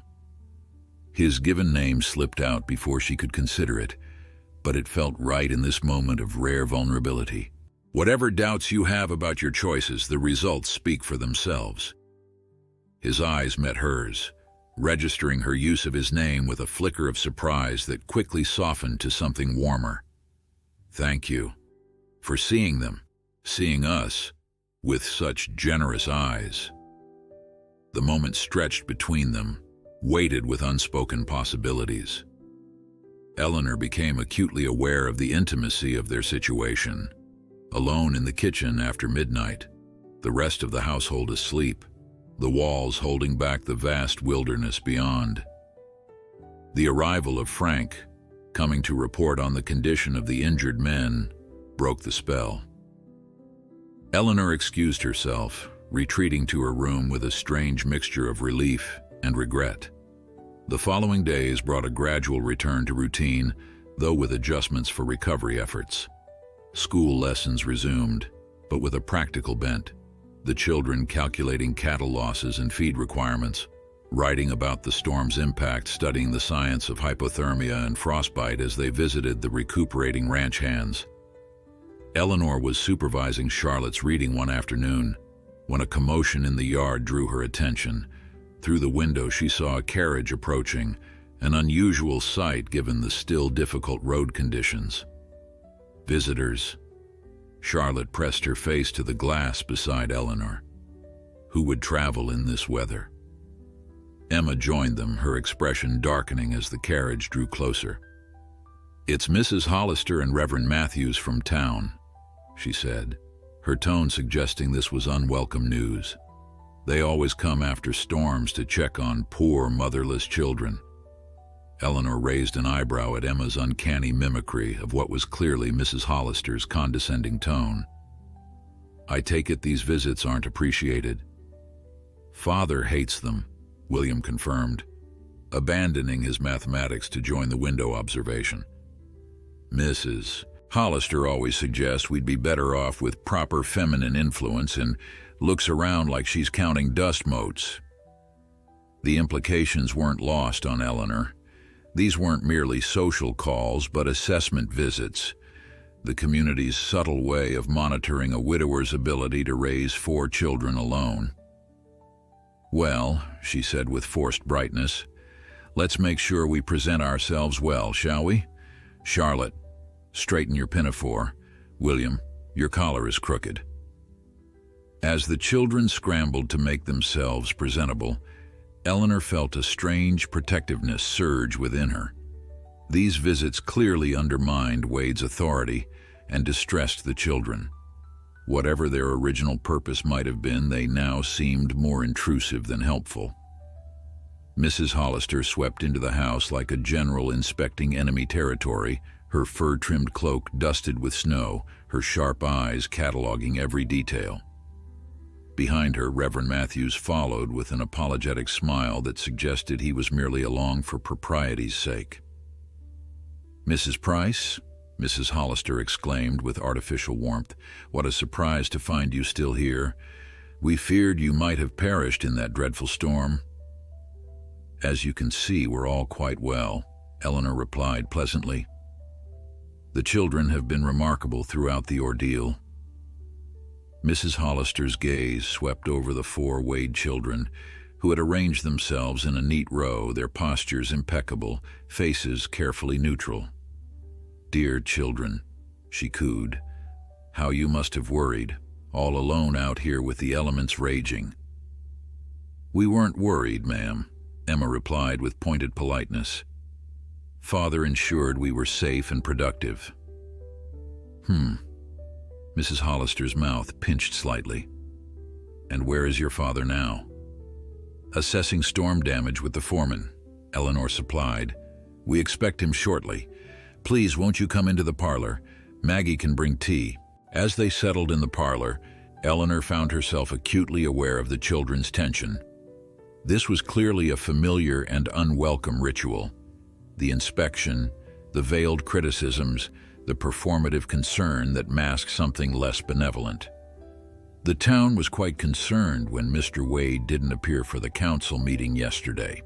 His given name slipped out before she could consider it, but it felt right in this moment of rare vulnerability. Whatever doubts you have about your choices, the results speak for themselves. His eyes met hers, registering her use of his name with a flicker of surprise that quickly softened to something warmer. Thank you for seeing them, seeing us, with such generous eyes. The moment stretched between them, weighted with unspoken possibilities. Eleanor became acutely aware of the intimacy of their situation. Alone in the kitchen after midnight, the rest of the household asleep, the walls holding back the vast wilderness beyond. The arrival of Frank, coming to report on the condition of the injured men, broke the spell. Eleanor excused herself, retreating to her room with a strange mixture of relief and regret. The following days brought a gradual return to routine, though with adjustments for recovery efforts. School lessons resumed, but with a practical bent. The children calculating cattle losses and feed requirements, writing about the storm's impact, studying the science of hypothermia and frostbite as they visited the recuperating ranch hands. Eleanor was supervising Charlotte's reading one afternoon when a commotion in the yard drew her attention. Through the window she saw a carriage approaching, an unusual sight given the still difficult road conditions. Visitors. Charlotte pressed her face to the glass beside Eleanor. Who would travel in this weather? Emma joined them, her expression darkening as the carriage drew closer. "It's Mrs. Hollister and Reverend Matthews from town," she said, her tone suggesting this was unwelcome news. "They always come after storms to check on poor motherless children." Eleanor raised an eyebrow at Emma's uncanny mimicry of what was clearly Mrs. Hollister's condescending tone. "I take it these visits aren't appreciated." "Father hates them," William confirmed, abandoning his mathematics to join the window observation. "Mrs. Hollister always suggests we'd be better off with proper feminine influence and looks around like she's counting dust motes." The implications weren't lost on Eleanor. These weren't merely social calls, but assessment visits, the community's subtle way of monitoring a widower's ability to raise 4 children alone. "Well," she said with forced brightness, "let's make sure we present ourselves well, shall we? Charlotte, straighten your pinafore. William, your collar is crooked." As the children scrambled to make themselves presentable, Eleanor felt a strange protectiveness surge within her. These visits clearly undermined Wade's authority and distressed the children. Whatever their original purpose might have been, they now seemed more intrusive than helpful. Mrs. Hollister swept into the house like a general inspecting enemy territory, her fur-trimmed cloak dusted with snow, her sharp eyes cataloging every detail. Behind her, Reverend Matthews followed with an apologetic smile that suggested he was merely along for propriety's sake. "Mrs. Price?" Mrs. Hollister exclaimed with artificial warmth. "What a surprise to find you still here. We feared you might have perished in that dreadful storm." "As you can see, we're all quite well," Eleanor replied pleasantly. "The children have been remarkable throughout the ordeal." Mrs. Hollister's gaze swept over the 4 Wade children, who had arranged themselves in a neat row, their postures impeccable, faces carefully neutral. "Dear children," she cooed, "how you must have worried, all alone out here with the elements raging." "We weren't worried, ma'am," Emma replied with pointed politeness. "Father ensured we were safe and productive." Mrs. Hollister's mouth pinched slightly. "And where is your father now?" "Assessing storm damage with the foreman," Eleanor supplied. "We expect him shortly. Please, won't you come into the parlor? Maggie can bring tea." As they settled in the parlor, Eleanor found herself acutely aware of the children's tension. This was clearly a familiar and unwelcome ritual. The inspection, the veiled criticisms, the performative concern that masked something less benevolent. The town was quite concerned when Mr. Wade didn't appear for the council meeting yesterday.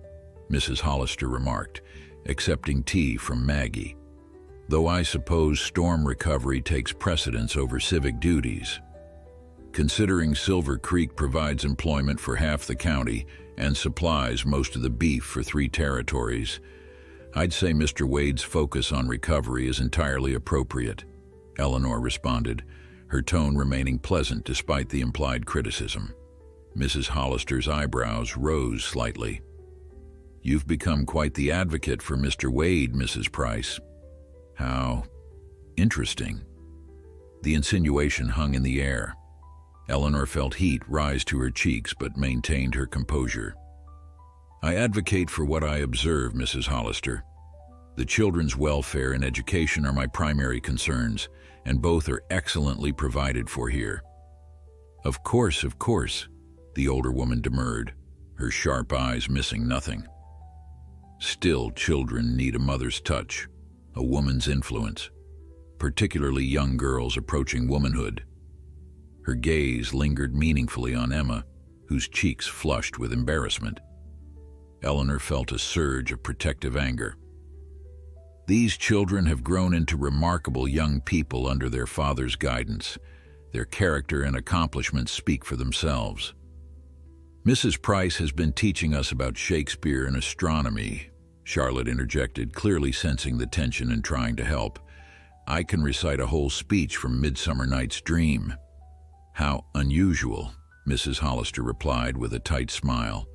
Mrs. Hollister remarked, accepting tea from Maggie. "Though I suppose storm recovery takes precedence over civic duties. Considering Silver Creek provides employment for half the county and supplies most of the beef for 3 territories, I'd say Mr. Wade's focus on recovery is entirely appropriate," Eleanor responded, her tone remaining pleasant despite the implied criticism. Mrs. Hollister's eyebrows rose slightly. "You've become quite the advocate for Mr. Wade, Mrs. Price." "How interesting." The insinuation hung in the air. Eleanor felt heat rise to her cheeks but maintained her composure. "I advocate for what I observe, Mrs. Hollister. The children's welfare and education are my primary concerns, and both are excellently provided for here." Of course," the older woman demurred, her sharp eyes missing nothing. "Still, children need a mother's touch, a woman's influence, particularly young girls approaching womanhood." Her gaze lingered meaningfully on Emma, whose cheeks flushed with embarrassment. Eleanor felt a surge of protective anger. "These children have grown into remarkable young people under their father's guidance. Their character and accomplishments speak for themselves." "Mrs. Price has been teaching us about Shakespeare and astronomy," Charlotte interjected, clearly sensing the tension and trying to help. "I can recite a whole speech from Midsummer Night's Dream." "How unusual," Mrs. Hollister replied with a tight smile,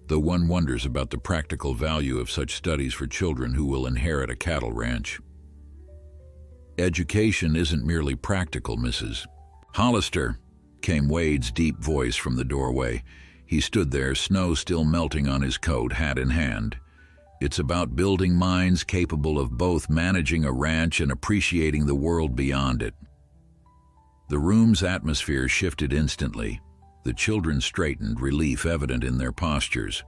"though one wonders about the practical value of such studies for children who will inherit a cattle ranch." "Education isn't merely practical, Mrs. Hollister," came Wade's deep voice from the doorway. He stood there, snow still melting on his coat, hat in hand. "It's about building minds capable of both managing a ranch and appreciating the world beyond it." The room's atmosphere shifted instantly. The children straightened, relief evident in their postures.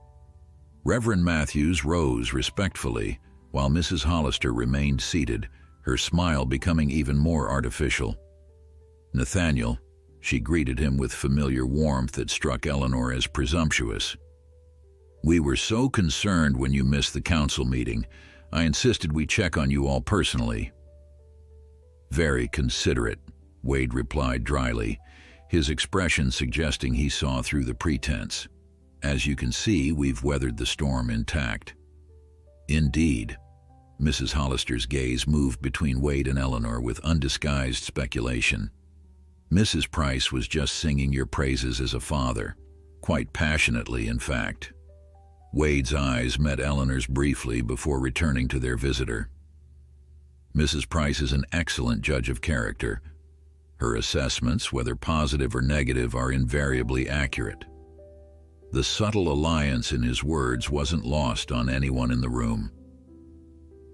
Reverend Matthews rose respectfully, while Mrs. Hollister remained seated, her smile becoming even more artificial. "Nathaniel," she greeted him with familiar warmth that struck Eleanor as presumptuous. "We were so concerned when you missed the council meeting. I insisted we check on you all personally." "Very considerate," Wade replied dryly, his expression suggesting he saw through the pretense. "As you can see, we've weathered the storm intact." "Indeed." Mrs. Hollister's gaze moved between Wade and Eleanor with undisguised speculation. "Mrs. Price was just singing your praises as a father, quite passionately, in fact." Wade's eyes met Eleanor's briefly before returning to their visitor. "Mrs. Price is an excellent judge of character. Her assessments, whether positive or negative, are invariably accurate." The subtle alliance in his words wasn't lost on anyone in the room.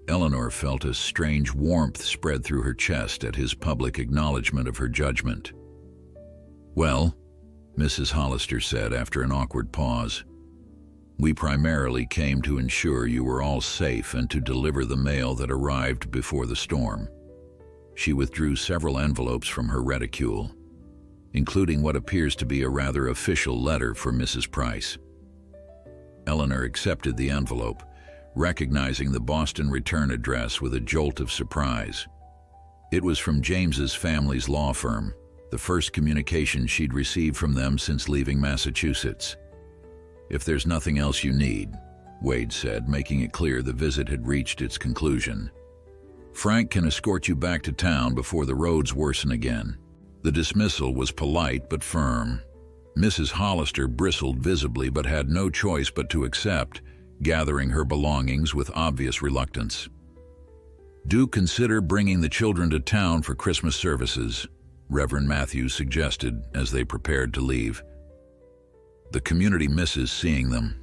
Eleanor felt a strange warmth spread through her chest at his public acknowledgement of her judgment. "Well," Mrs. Hollister said after an awkward pause, "we primarily came to ensure you were all safe and to deliver the mail that arrived before the storm." She withdrew several envelopes from her reticule, including what appears to be a rather official letter for Mrs. Price. Eleanor accepted the envelope, recognizing the Boston return address with a jolt of surprise. It was from James's family's law firm, the first communication she'd received from them since leaving Massachusetts. "If there's nothing else you need," Wade said, making it clear the visit had reached its conclusion, "Frank can escort you back to town before the roads worsen again." The dismissal was polite but firm. Mrs. Hollister bristled visibly but had no choice but to accept, gathering her belongings with obvious reluctance. "Do consider bringing the children to town for Christmas services," Reverend Matthews suggested as they prepared to leave. "The community misses seeing them."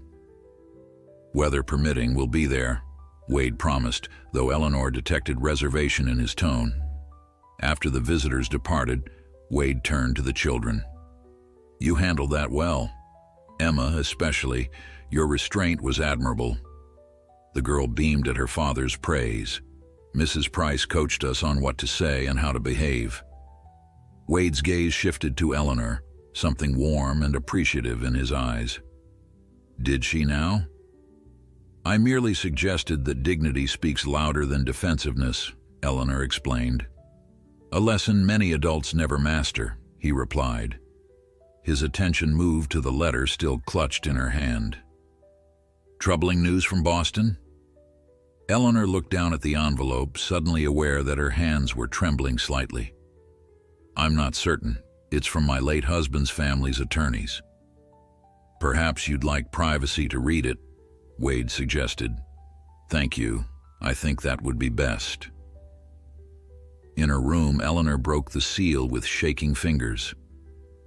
"Weather permitting, we'll be there," Wade promised, though Eleanor detected reservation in his tone. After the visitors departed, Wade turned to the children. "You handled that well. Emma, especially. Your restraint was admirable." The girl beamed at her father's praise. "Mrs. Price coached us on what to say and how to behave." Wade's gaze shifted to Eleanor, something warm and appreciative in his eyes. "Did she now?" I merely suggested that dignity speaks louder than defensiveness, Eleanor explained. A lesson many adults never master, he replied. His attention moved to the letter still clutched in her hand. Troubling news from Boston? Eleanor looked down at the envelope, suddenly aware that her hands were trembling slightly. I'm not certain. It's from my late husband's family's attorneys. Perhaps you'd like privacy to read it, Wade suggested. Thank you. I think that would be best. In her room, Eleanor broke the seal with shaking fingers.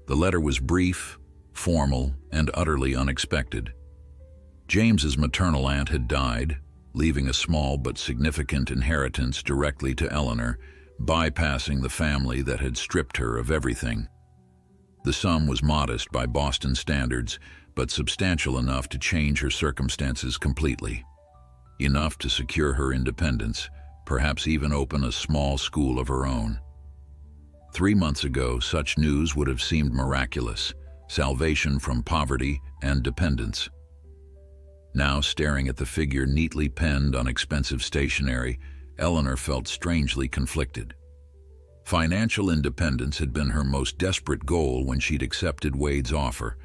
The letter was brief, formal, and utterly unexpected. James's maternal aunt had died, leaving a small but significant inheritance directly to Eleanor, bypassing the family that had stripped her of everything. The sum was modest by Boston standards, but substantial enough to change her circumstances completely. Enough to secure her independence, perhaps even open a small school of her own. 3 months ago, such news would have seemed miraculous, salvation from poverty and dependence. Now, staring at the figure neatly penned on expensive stationery, Eleanor felt strangely conflicted. Financial independence had been her most desperate goal when she'd accepted Wade's offer.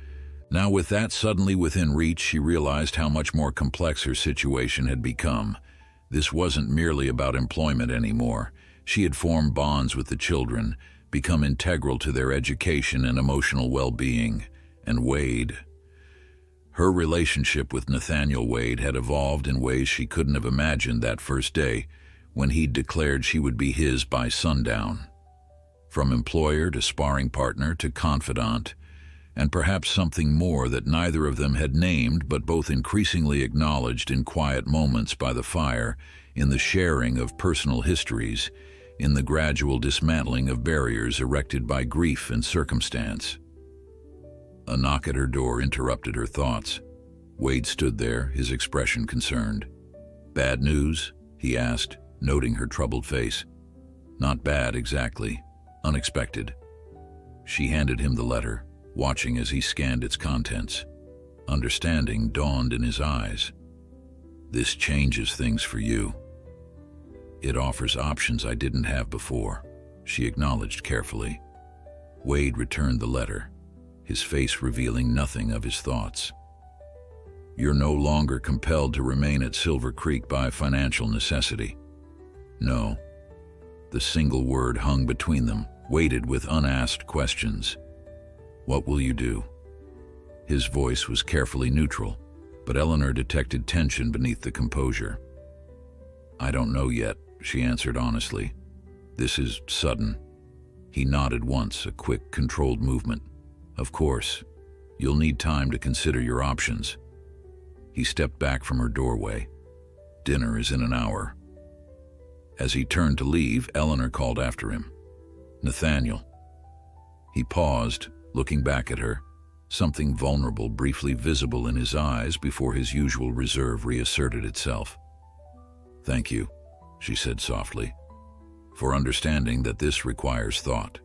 Now, with that suddenly within reach, she realized how much more complex her situation had become. This wasn't merely about employment anymore. She had formed bonds with the children, become integral to their education and emotional well-being. And Wade. Her relationship with Nathaniel Wade had evolved in ways she couldn't have imagined that first day, when he'd declared she would be his by sundown. From employer to sparring partner to confidant, and perhaps something more that neither of them had named but both increasingly acknowledged in quiet moments by the fire, in the sharing of personal histories, in the gradual dismantling of barriers erected by grief and circumstance. A knock at her door interrupted her thoughts. Wade stood there, his expression concerned. "Bad news?" he asked, noting her troubled face. "Not bad, exactly. Unexpected." She handed him the letter, watching as he scanned its contents. Understanding dawned in his eyes. "This changes things for you. It offers options I didn't have before," she acknowledged carefully. Wade returned the letter, his face revealing nothing of his thoughts. "You're no longer compelled to remain at Silver Creek by financial necessity." "No." The single word hung between them, weighted with unasked questions. "What will you do?" His voice was carefully neutral, but Eleanor detected tension beneath the composure. "I don't know yet," she answered honestly. "This is sudden." He nodded once, a quick, controlled movement. "Of course. You'll need time to consider your options." He stepped back from her doorway. "Dinner is in an hour." As he turned to leave, Eleanor called after him. "Nathaniel." He paused, looking back at her, something vulnerable briefly visible in his eyes before his usual reserve reasserted itself. "Thank you," she said softly, "for understanding that this requires thought.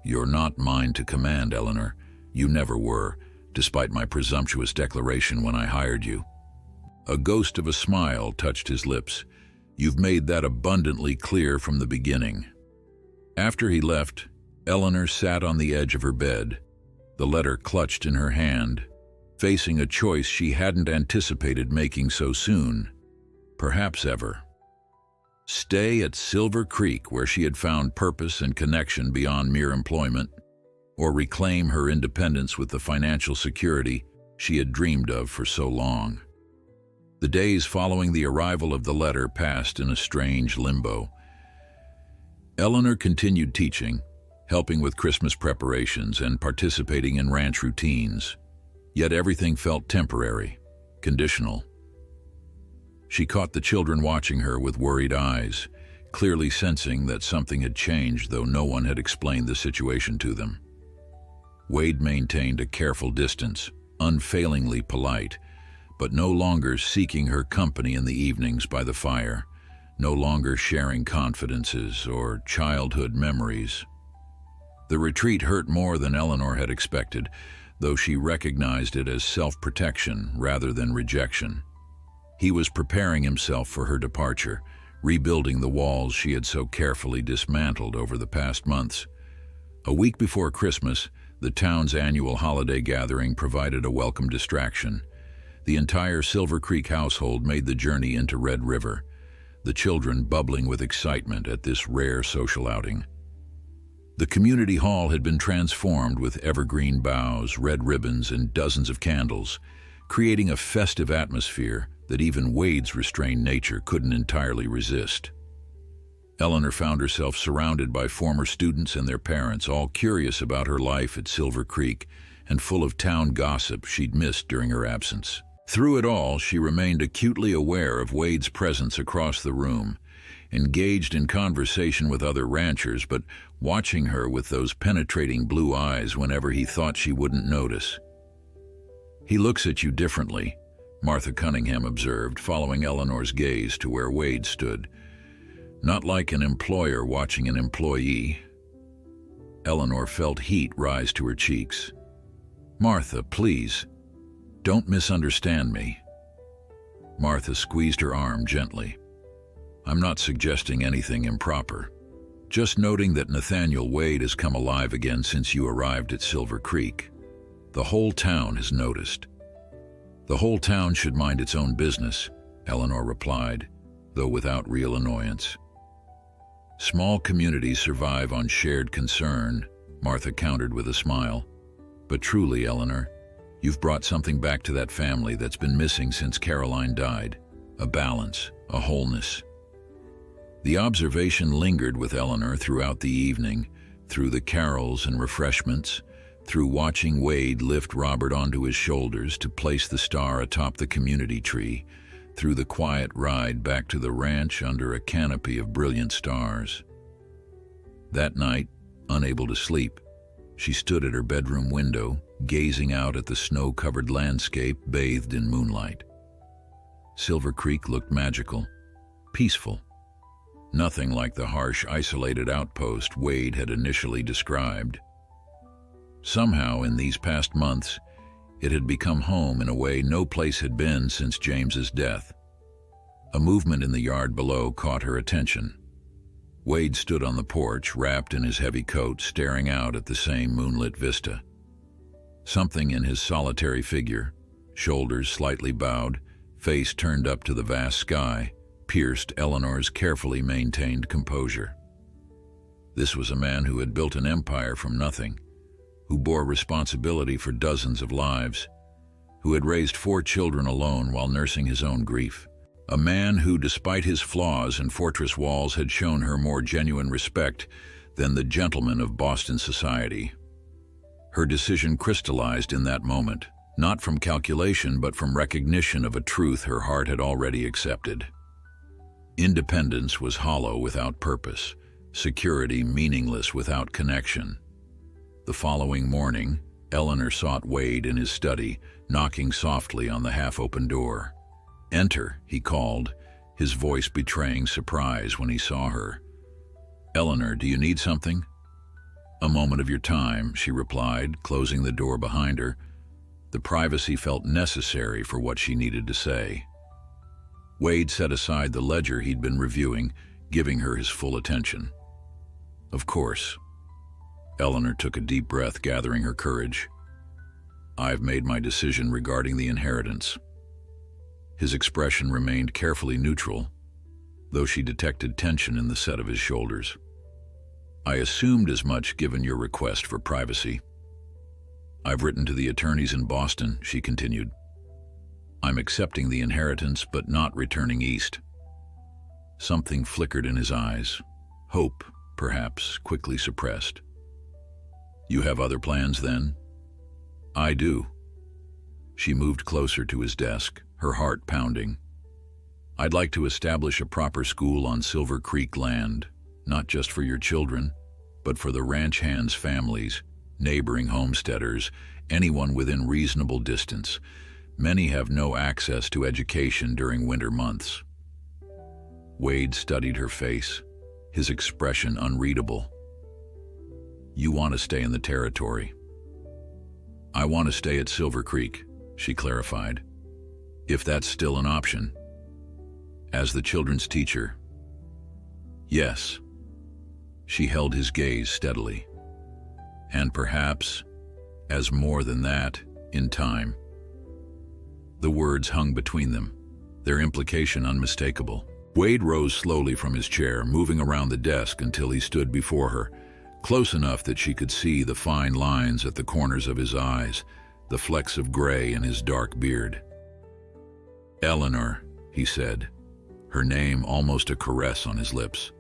You're not mine to command, Eleanor. You never were, despite my presumptuous declaration when I hired you." A ghost of a smile touched his lips. "You've made that abundantly clear from the beginning." After he left, Eleanor sat on the edge of her bed, the letter clutched in her hand, facing a choice she hadn't anticipated making so soon, perhaps ever. Stay at Silver Creek, where she had found purpose and connection beyond mere employment, or reclaim her independence with the financial security she had dreamed of for so long. The days following the arrival of the letter passed in a strange limbo. Eleanor continued teaching, helping with Christmas preparations and participating in ranch routines, yet everything felt temporary, conditional. She caught the children watching her with worried eyes, clearly sensing that something had changed, though no one had explained the situation to them. Wade maintained a careful distance, unfailingly polite, but no longer seeking her company in the evenings by the fire, no longer sharing confidences or childhood memories. The retreat hurt more than Eleanor had expected, though she recognized it as self-protection rather than rejection. He was preparing himself for her departure, rebuilding the walls she had so carefully dismantled over the past months. A week before Christmas, the town's annual holiday gathering provided a welcome distraction. The entire Silver Creek household made the journey into Red River, the children bubbling with excitement at this rare social outing. The community hall had been transformed with evergreen boughs, red ribbons, and dozens of candles, creating a festive atmosphere that even Wade's restrained nature couldn't entirely resist. Eleanor found herself surrounded by former students and their parents, all curious about her life at Silver Creek and full of town gossip she'd missed during her absence. Through it all, she remained acutely aware of Wade's presence across the room, engaged in conversation with other ranchers, but watching her with those penetrating blue eyes whenever he thought she wouldn't notice. "He looks at you differently," Martha Cunningham observed, following Eleanor's gaze to where Wade stood. "Not like an employer watching an employee." Eleanor felt heat rise to her cheeks. "Martha, please, don't misunderstand me." Martha squeezed her arm gently. "I'm not suggesting anything improper. Just noting that Nathaniel Wade has come alive again since you arrived at Silver Creek. The whole town has noticed." "The whole town should mind its own business," Eleanor replied, though without real annoyance. "Small communities survive on shared concern," Martha countered with a smile. "But truly, Eleanor, you've brought something back to that family that's been missing since Caroline died. A balance, a wholeness." The observation lingered with Eleanor throughout the evening, through the carols and refreshments, through watching Wade lift Robert onto his shoulders to place the star atop the community tree, through the quiet ride back to the ranch under a canopy of brilliant stars. That night, unable to sleep, she stood at her bedroom window, gazing out at the snow-covered landscape bathed in moonlight. Silver Creek looked magical, peaceful. Nothing like the harsh, isolated outpost Wade had initially described. Somehow, in these past months, it had become home in a way no place had been since James's death. A movement in the yard below caught her attention. Wade stood on the porch, wrapped in his heavy coat, staring out at the same moonlit vista. Something in his solitary figure, shoulders slightly bowed, face turned up to the vast sky, pierced Eleanor's carefully maintained composure. This was a man who had built an empire from nothing, who bore responsibility for dozens of lives, who had raised 4 children alone while nursing his own grief. A man who, despite his flaws and fortress walls, had shown her more genuine respect than the gentlemen of Boston society. Her decision crystallized in that moment, not from calculation but from recognition of a truth her heart had already accepted. Independence was hollow without purpose, security meaningless without connection. The following morning, Eleanor sought Wade in his study, knocking softly on the half-open door. "Enter," he called, his voice betraying surprise when he saw her. "Eleanor, do you need something?" "A moment of your time," she replied, closing the door behind her. The privacy felt necessary for what she needed to say. Wade set aside the ledger he'd been reviewing, giving her his full attention. "Of course." Eleanor took a deep breath, gathering her courage. "I've made my decision regarding the inheritance." His expression remained carefully neutral, though she detected tension in the set of his shoulders. "I assumed as much given your request for privacy." "I've written to the attorneys in Boston," she continued. "I'm accepting the inheritance but not returning east." Something flickered in his eyes. Hope, perhaps, quickly suppressed. "You have other plans, then?" "I do." She moved closer to his desk, her heart pounding. "I'd like to establish a proper school on Silver Creek land, not just for your children, but for the ranch hands' families, neighboring homesteaders, anyone within reasonable distance. Many have no access to education during winter months." Wade studied her face, his expression unreadable. "You want to stay in the territory?" "I want to stay at Silver Creek," she clarified. "If that's still an option." As the children's teacher? Yes. She held his gaze steadily. And perhaps, as more than that, in time. The words hung between them, their implication unmistakable. Wade rose slowly from his chair, moving around the desk until he stood before her, close enough that she could see the fine lines at the corners of his eyes, the flecks of gray in his dark beard. "Eleanor," he said, her name almost a caress on his lips.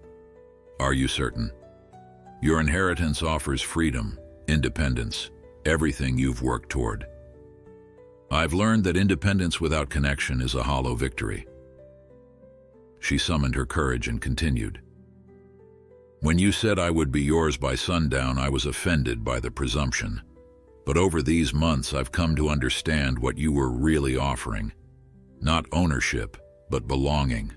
"Are you certain? Your inheritance offers freedom, independence, everything you've worked toward. I've learned that independence without connection is a hollow victory." She summoned her courage and continued. "When you said I would be yours by sundown, I was offended by the presumption. But over these months, I've come to understand what you were really offering. Not ownership, but belonging.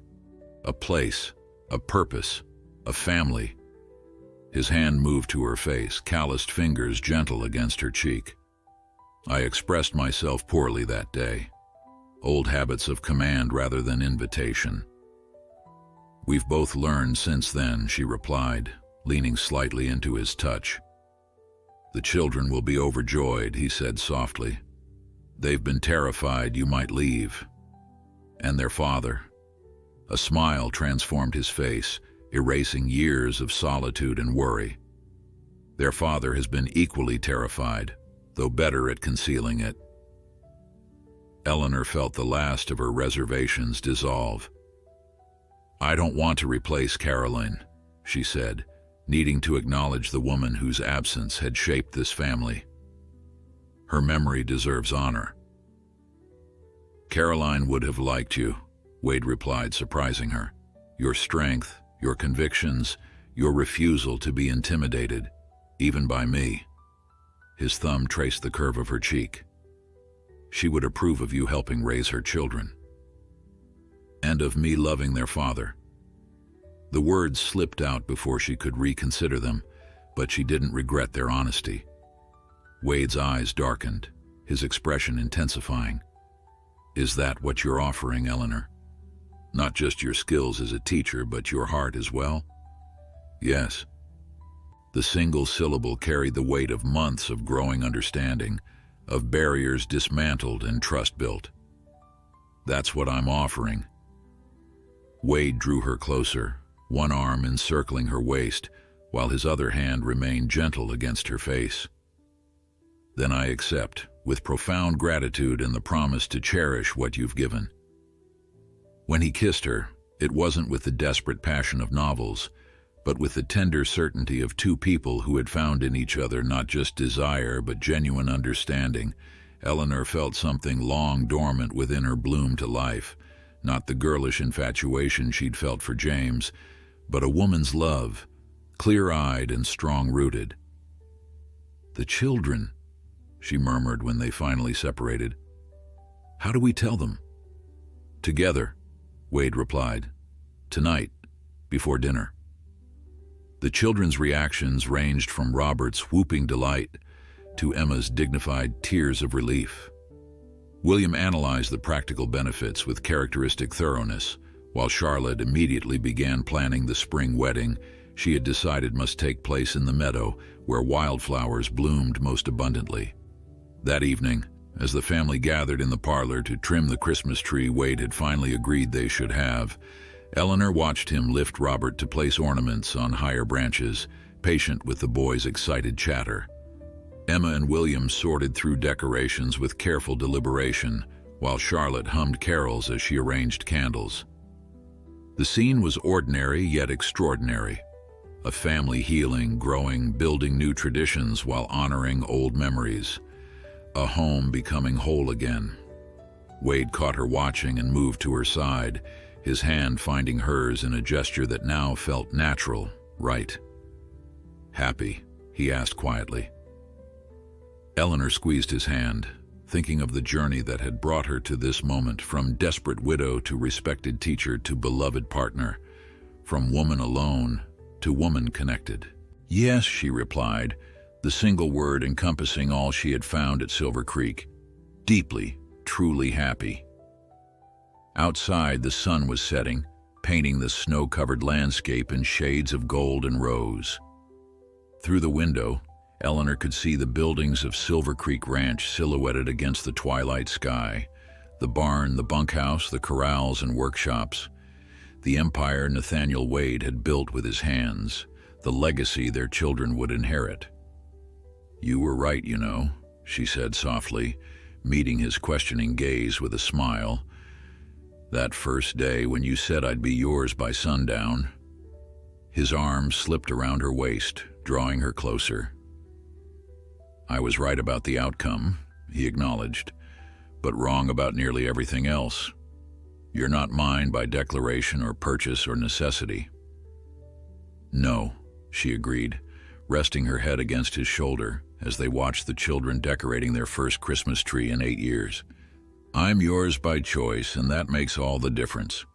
A place, a purpose, a family." His hand moved to her face, calloused fingers gentle against her cheek. "I expressed myself poorly that day. Old habits of command rather than invitation." "We've both learned since then," she replied, leaning slightly into his touch. "The children will be overjoyed," he said softly. "They've been terrified you might leave. And their father." A smile transformed his face, erasing years of solitude and worry. "Their father has been equally terrified, though better at concealing it." Eleanor felt the last of her reservations dissolve. "I don't want to replace Caroline," she said, needing to acknowledge the woman whose absence had shaped this family. "Her memory deserves honor." "Caroline would have liked you," Wade replied, surprising her. "Your strength, your convictions, your refusal to be intimidated, even by me." His thumb traced the curve of her cheek. "She would approve of you helping raise her children. And of me loving their father." The words slipped out before she could reconsider them, but she didn't regret their honesty. Wade's eyes darkened, his expression intensifying. "Is that what you're offering, Eleanor? Not just your skills as a teacher, but your heart as well?" "Yes." The single syllable carried the weight of months of growing understanding, of barriers dismantled and trust built. "That's what I'm offering." Wade drew her closer, one arm encircling her waist, while his other hand remained gentle against her face. "Then I accept, with profound gratitude and the promise to cherish what you've given." When he kissed her, it wasn't with the desperate passion of novels, but with the tender certainty of two people who had found in each other not just desire but genuine understanding. Eleanor felt something long dormant within her bloom to life, not the girlish infatuation she'd felt for James, but a woman's love, clear-eyed and strong-rooted. "The children," she murmured when they finally separated. "How do we tell them?" "Together," Wade replied. "Tonight, before dinner." The children's reactions ranged from Robert's whooping delight to Emma's dignified tears of relief. William analyzed the practical benefits with characteristic thoroughness, while Charlotte immediately began planning the spring wedding she had decided must take place in the meadow where wildflowers bloomed most abundantly. That evening, as the family gathered in the parlor to trim the Christmas tree Wade had finally agreed they should have, Eleanor watched him lift Robert to place ornaments on higher branches, patient with the boy's excited chatter. Emma and William sorted through decorations with careful deliberation, while Charlotte hummed carols as she arranged candles. The scene was ordinary yet extraordinary. A family healing, growing, building new traditions while honoring old memories. A home becoming whole again. Wade caught her watching and moved to her side, his hand finding hers in a gesture that now felt natural, right. "Happy?" he asked quietly. Eleanor squeezed his hand, thinking of the journey that had brought her to this moment, from desperate widow to respected teacher to beloved partner, from woman alone to woman connected. "Yes," she replied, the single word encompassing all she had found at Silver Creek. "Deeply, truly happy." Outside, the sun was setting, painting the snow-covered landscape in shades of gold and rose. Through the window, Eleanor could see the buildings of Silver Creek Ranch silhouetted against the twilight sky. The barn, the bunkhouse, the corrals and workshops. The empire Nathaniel Wade had built with his hands, the legacy their children would inherit. "You were right, you know," she said softly, meeting his questioning gaze with a smile. "That first day when you said I'd be yours by sundown." His arm slipped around her waist, drawing her closer. "I was right about the outcome," he acknowledged, "but wrong about nearly everything else. You're not mine by declaration or purchase or necessity." "No," she agreed, resting her head against his shoulder as they watched the children decorating their first Christmas tree in 8 years. "I'm yours by choice, and that makes all the difference."